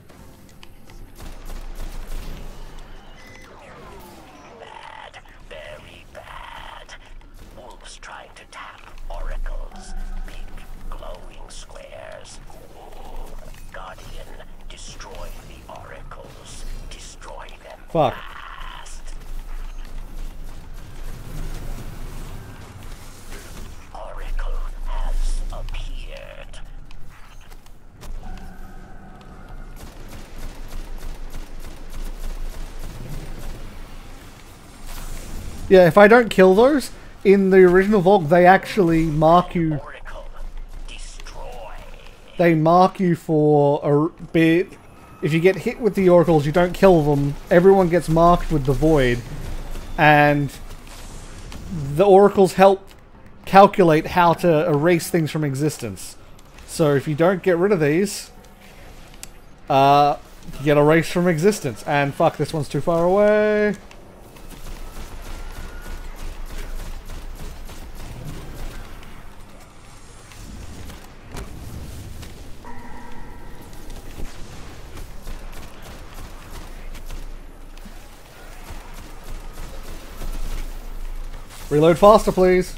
Speaker 7: Bad, very bad. Wolves trying to tap oracles. Big, glowing squares. Guardian, destroy the oracles. Destroy them.
Speaker 1: Fuck.
Speaker 7: Oracle has appeared.
Speaker 1: Yeah, if I don't kill those, in the original Vault, they actually mark you...
Speaker 7: Oracle, destroy.
Speaker 1: They mark you for a bit. If you get hit with the oracles, you don't kill them. Everyone gets marked with the void, and the oracles help calculate how to erase things from existence. So if you don't get rid of these, you get erased from existence. And fuck, this one's too far away. Reload faster, please.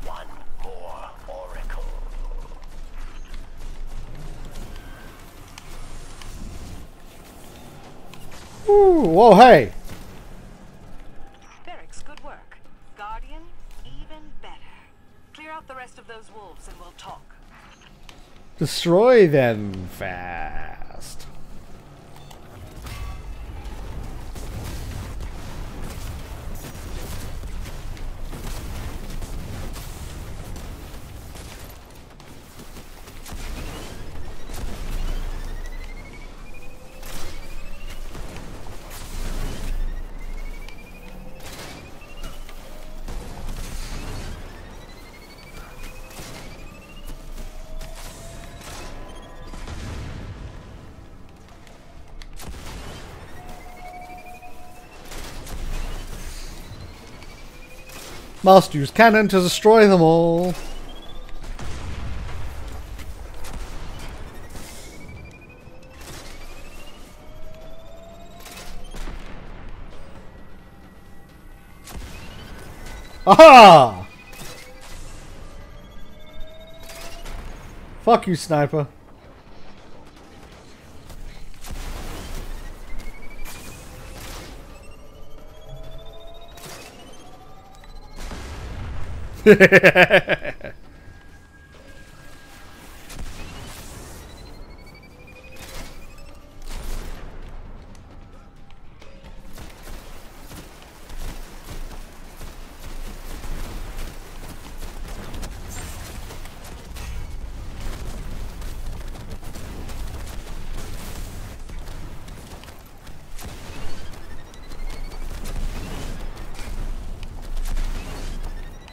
Speaker 7: One more oracle.
Speaker 1: Ooh, whoa, hey!
Speaker 6: Berix, good work. Guardian, even better. Clear out the rest of those wolves and we'll talk.
Speaker 1: Destroy them fast. Must use cannon to destroy them all. Aha! Fuck you, sniper.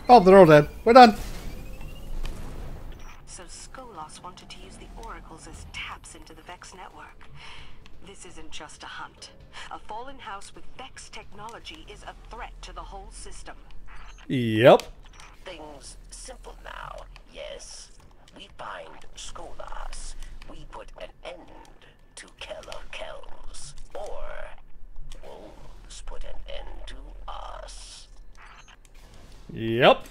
Speaker 1: Oh, they're all dead. We're done.
Speaker 6: So Skolas wanted to use the oracles as taps into the Vex network. This isn't just a hunt. A fallen house with Vex technology is a threat to the whole system.
Speaker 1: Yep.
Speaker 7: Things simple now, yes. We find Skolas. We put an end to Keller Kells. Or wolves put an end to us.
Speaker 1: Yep.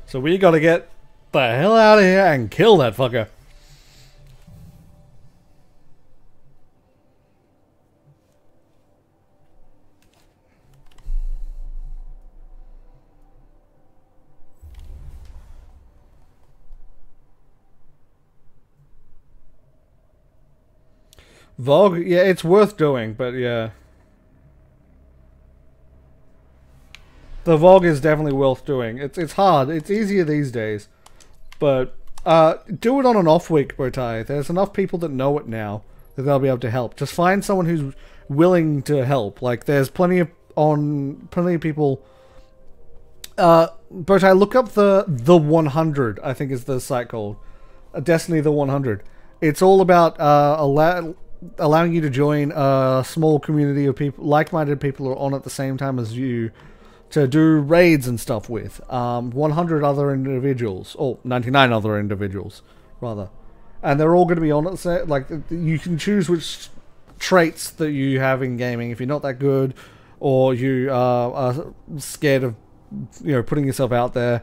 Speaker 1: So we gotta get the hell out of here and kill that fucker. Vogue, yeah, it's worth doing, but yeah. The Vogue is definitely worth doing. It's hard. It's easier these days. But do it on an off week, Bowtie. There's enough people that know it now that they'll be able to help. Just find someone who's willing to help. Like there's plenty of people. Bowtie, look up the 100. I think is the site called Destiny the 100. It's all about allowing you to join a small community of people, like-minded people who are on at the same time as you, to do raids and stuff with 100 other individuals, or 99 other individuals, rather. And they're all going to be on it. Like, you can choose which traits that you have in gaming if you're not that good, or you are scared of, putting yourself out there.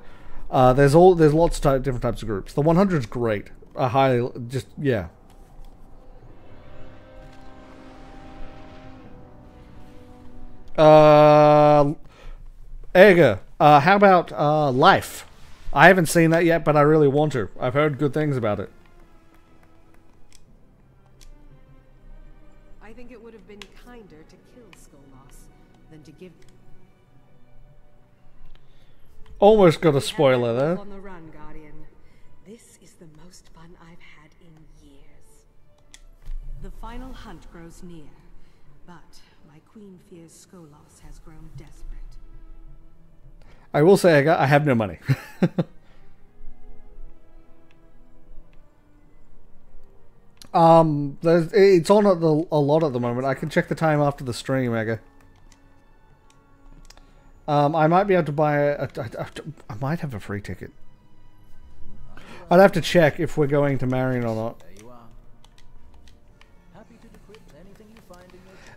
Speaker 1: There's lots of different types of groups. The 100 is great. I highly, yeah. Edgar, how about Life? I haven't seen that yet, but I really want to. I've heard good things about it.
Speaker 5: I think it would have been kinder to kill Skolas than to give.
Speaker 1: Almost got a spoiler there.
Speaker 5: On the run, Guardian. This is the most fun I've had in years. The final hunt grows near, but my queen fears Skolas has grown desperate.
Speaker 1: I will say, I have no money. It's on at a lot at the moment. I can check the time after the stream, Ega. I might be able to buy I might have a free ticket. I'd have to check if we're going to Marion or not.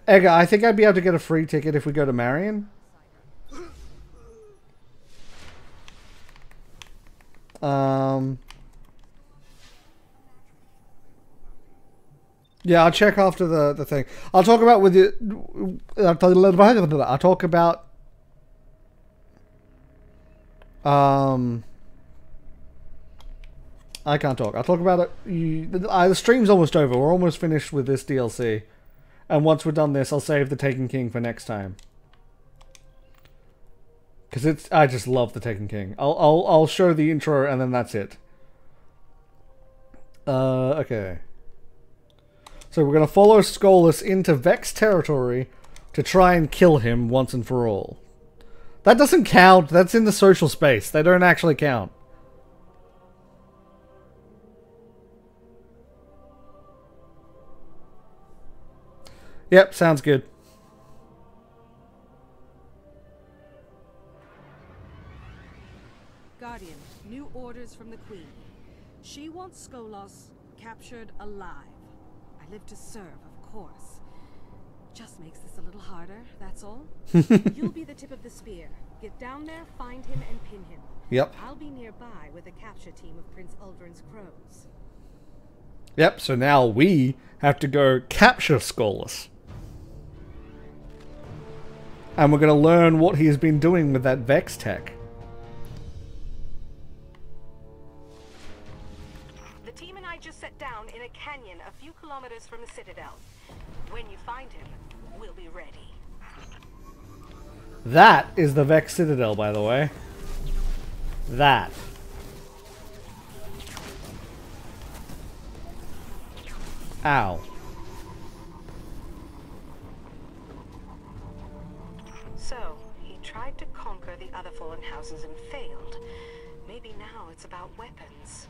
Speaker 1: Ega, I think I'd be able to get a free ticket if we go to Marion. Yeah, I'll check after the thing. I'll talk about with you. I'll talk about. I can't talk. I'll talk about it. The stream's almost over. We're almost finished with this DLC. And once we're done this, I'll save the Taken King for next time. Because I just love the Taken King. I'll show the intro and then that's it. Okay. So we're going to follow Skolas into Vex territory to try and kill him once and for all. That doesn't count. That's in the social space. They don't actually count. Yep, sounds good.
Speaker 5: Guardian, new orders from the Queen. She wants Skolas captured alive. I live to serve, of course. Just makes this a little harder, that's all. You'll be the tip of the spear. Get down there, find him, and pin him.
Speaker 1: Yep.
Speaker 5: I'll be nearby with a capture team of Prince Uldren's crows.
Speaker 1: Yep, so now we have to go capture Skolas. And we're going to learn what he's been doing with that Vex tech.
Speaker 6: The team and I just sat down in a canyon a few kilometers from the Citadel. When you find him, we'll be ready.
Speaker 1: That is the Vex Citadel, by the way. That. Ow.
Speaker 6: So, he tried to conquer the other fallen houses and failed. Maybe now it's about weapons.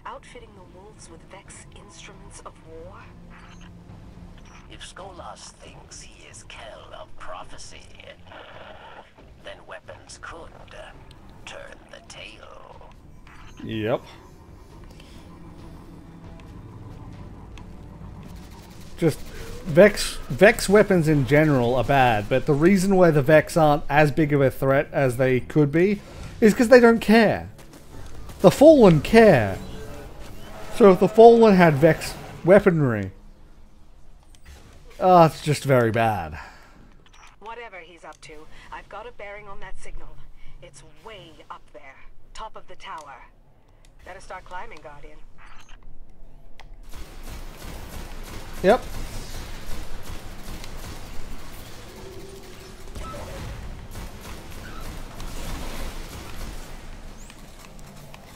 Speaker 6: Outfitting the wolves with Vex instruments of war?
Speaker 7: If Skolas thinks he is Kell of prophecy, then weapons could turn the tail.
Speaker 1: Yep. Just Vex weapons in general are bad, but the reason why the Vex aren't as big of a threat as they could be is because they don't care. The Fallen care. So if the Fallen had Vex weaponry, it's just very bad.
Speaker 6: Whatever he's up to, I've got a bearing on that signal. It's way up there, top of the tower. Better start climbing, Guardian.
Speaker 1: Yep.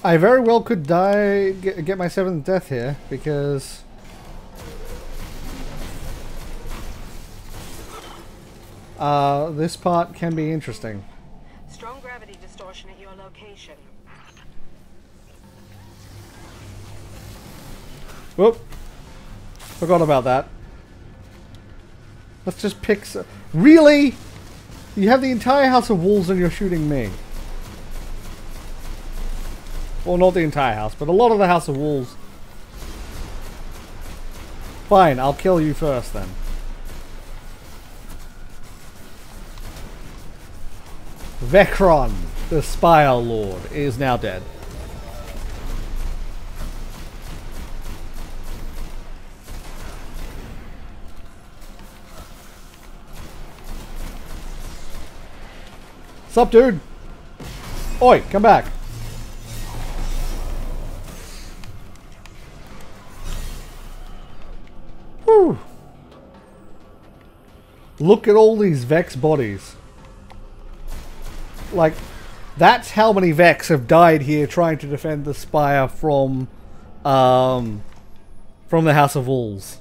Speaker 1: I very well could die, get my 7th death here, because this part can be interesting.
Speaker 6: Strong gravity distortion at your location.
Speaker 1: Whoop. Forgot about that. Let's just pick Really? You have the entire House of Wolves and you're shooting me. Well, not the entire house, but a lot of the House of Wolves. Fine, I'll kill you first then. Vecron, the Spire Lord, is now dead. Sup, dude? Oi, come back. Whew. Look at all these Vex bodies. Like, that's how many Vex have died here trying to defend the Spire from the House of Wolves.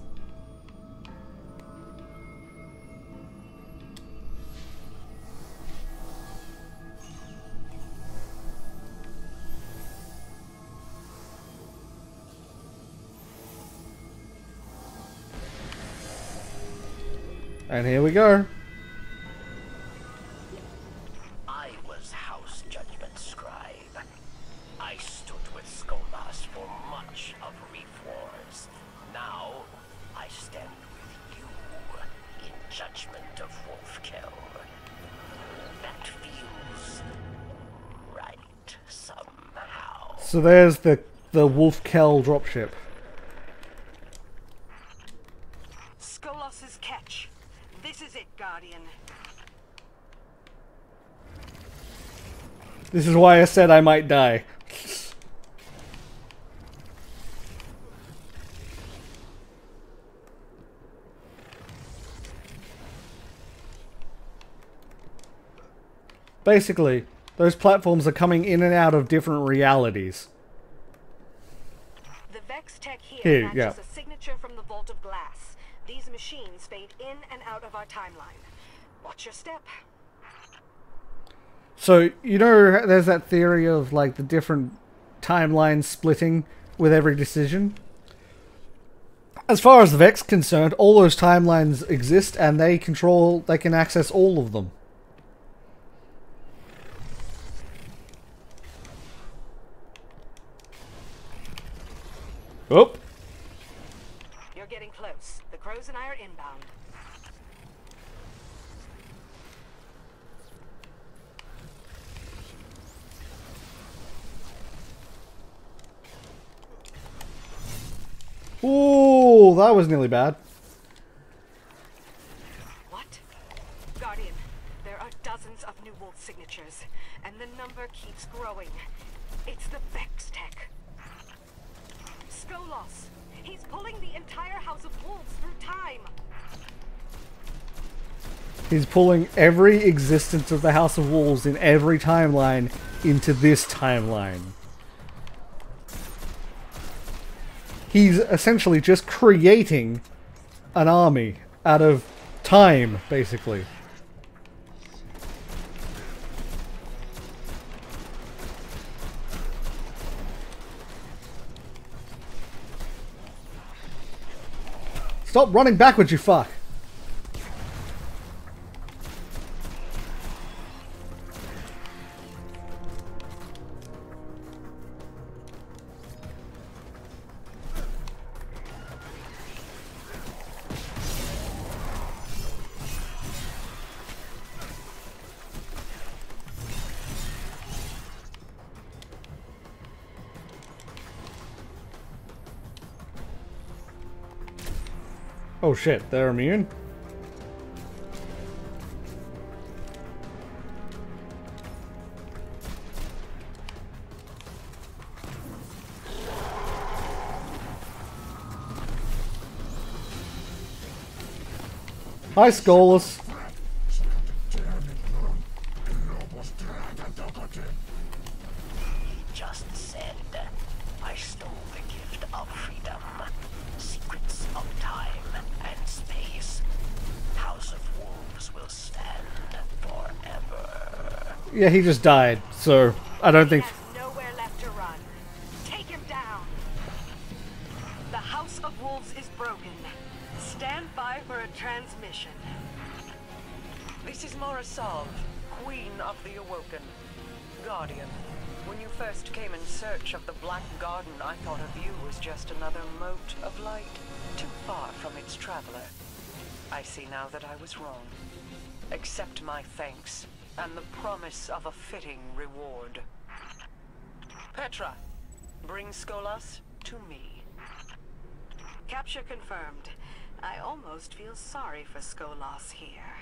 Speaker 1: And here we go.
Speaker 7: I was House Judgment Scribe. I stood with Skolas for much of Reef Wars. Now, I stand with you in Judgment of Wolfkill. That feels right somehow.
Speaker 1: So there's the Wolfkill dropship.
Speaker 6: Guardian.
Speaker 1: This is why I said I might die. Basically, those platforms are coming in and out of different realities.
Speaker 6: The Vex tech here
Speaker 1: Here,
Speaker 6: matches
Speaker 1: yeah.
Speaker 6: a signature from the Vault of Glass. These machines fade in and out of our timeline. Watch your step.
Speaker 1: So, you know, there's that theory of, like, the different timelines splitting with every decision? As far as the Vex is concerned, all those timelines exist and they can access all of them. Oh!
Speaker 6: You're getting close. The crows and I are inbound.
Speaker 1: Ooh, that was nearly bad.
Speaker 6: What? Guardian, there are dozens of New Wolf signatures, and the number keeps growing. It's the Vex tech. Skolos! He's pulling the entire House of Wolves through time!
Speaker 1: He's pulling every existence of the House of Wolves in every timeline into this timeline. He's essentially just creating an army out of time, basically. Stop running backwards, you fuck! Oh shit, they're immune? Hi, Skolas.
Speaker 7: Just said, I stole the gift of freedom, secrets of time and space. House of Wolves will stand forever.
Speaker 1: Yeah, he just died, so I don't think...
Speaker 6: He has nowhere left to run. Take him down! The House of Wolves is broken. Stand by for a transmission.
Speaker 9: This is Morisov, Queen of the Awoken. Guardian, when you first came in search of the Black Garden, I thought of you as just another mote of light, too far from its traveler. I see now that I was wrong. Accept my thanks, and the promise of a fitting reward. Petra, bring Skolas to me.
Speaker 6: Capture confirmed. I almost feel sorry for Skolas here.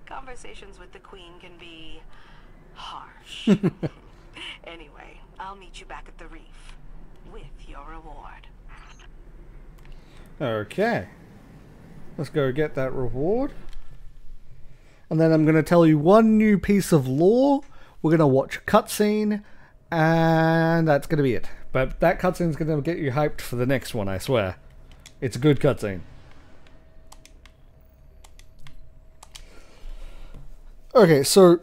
Speaker 6: Conversations with the Queen can be harsh. Anyway, I'll meet you back at the reef with your reward.
Speaker 1: Okay. Let's go get that reward. And then I'm going to tell you one new piece of lore. We're going to watch a cutscene. And that's going to be it. But that cutscene's going to get you hyped for the next one, I swear. It's a good cutscene. Okay, so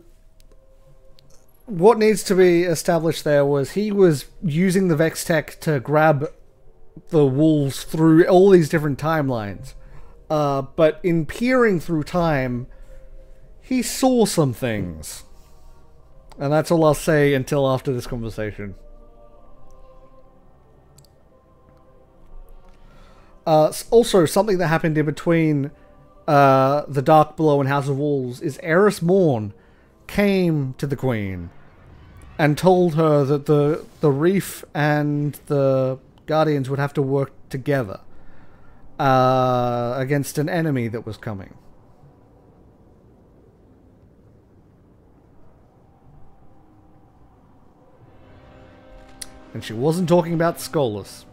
Speaker 1: what needs to be established there was he was using the Vex tech to grab the wolves through all these different timelines. But in peering through time, he saw some things. And that's all I'll say until after this conversation. Also, something that happened in between the Dark Below and House of Wolves is Eris Morn came to the Queen and told her that the Reef and the Guardians would have to work together against an enemy that was coming. And she wasn't talking about Skolas.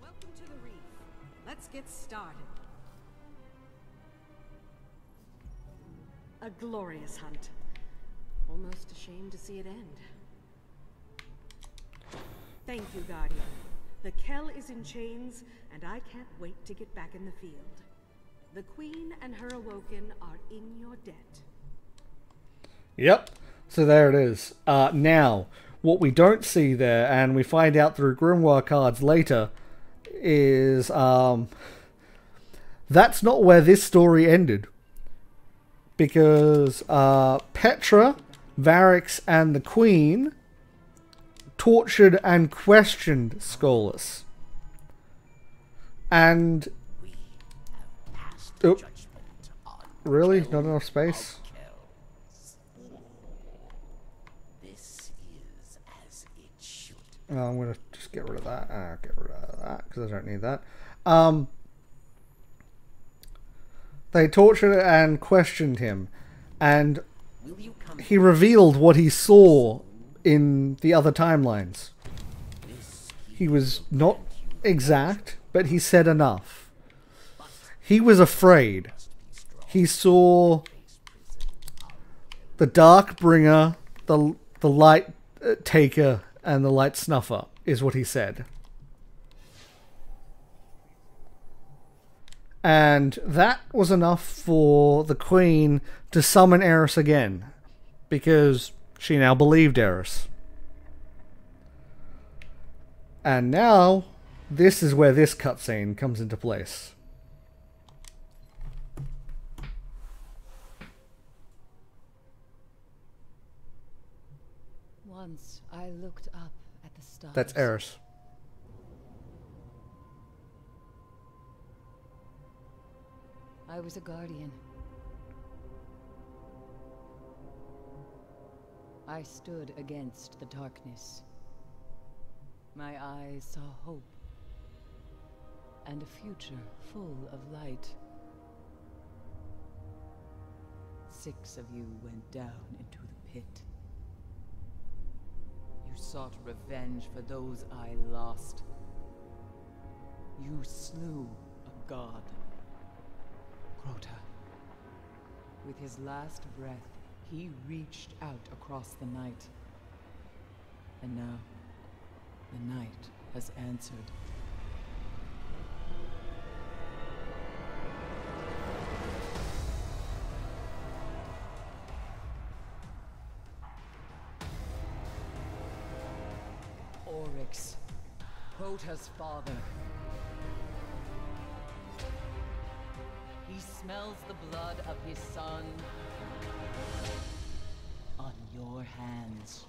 Speaker 5: Welcome to the reef. Let's get started. A glorious hunt. Almost ashamed to see it end. Thank you, Guardian. The Kell is in chains, and I can't wait to get back in the field. The Queen and her Awoken are in your debt.
Speaker 1: Yep. So there it is. Now, what we don't see there, and we find out through Grimoire cards later, is that's not where this story ended. Because Petra, Variks, and the Queen tortured and questioned Skolas. And... Oh, really? Not enough space?
Speaker 7: This is as it should.
Speaker 1: Oh, I'm going to just get rid of that. Get rid of that, because I don't need that. They tortured and questioned him. And he revealed what he saw in the other timelines. He was not exact, but he said enough. He was afraid. He saw the Darkbringer, the Light Taker, and the Light Snuffer, is what he said. And that was enough for the Queen to summon Eris again, because she now believed Eris. And now, this is where this cutscene comes into place.
Speaker 10: Once I looked up at the stars.
Speaker 1: That's Eris.
Speaker 10: I was a guardian. I stood against the darkness. My eyes saw hope and a future full of light. 6 of you went down into the pit. You sought revenge for those I lost. You slew a god. Crota. With his last breath, he reached out across the night. And now, the night has answered. Oryx, Crota's father. He smells the blood of his son on your hands.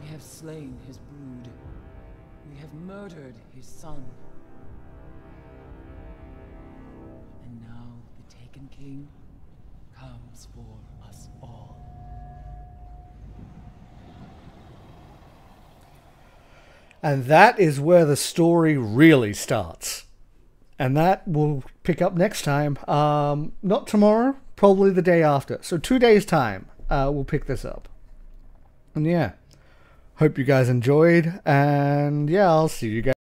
Speaker 10: We have slain his brood. We have murdered his son. And now the Taken King comes for us all.
Speaker 1: And that is where the story really starts. And that will pick up next time. Not tomorrow, probably the day after. So 2 days' time, we'll pick this up. And yeah, hope you guys enjoyed. And yeah, I'll see you guys.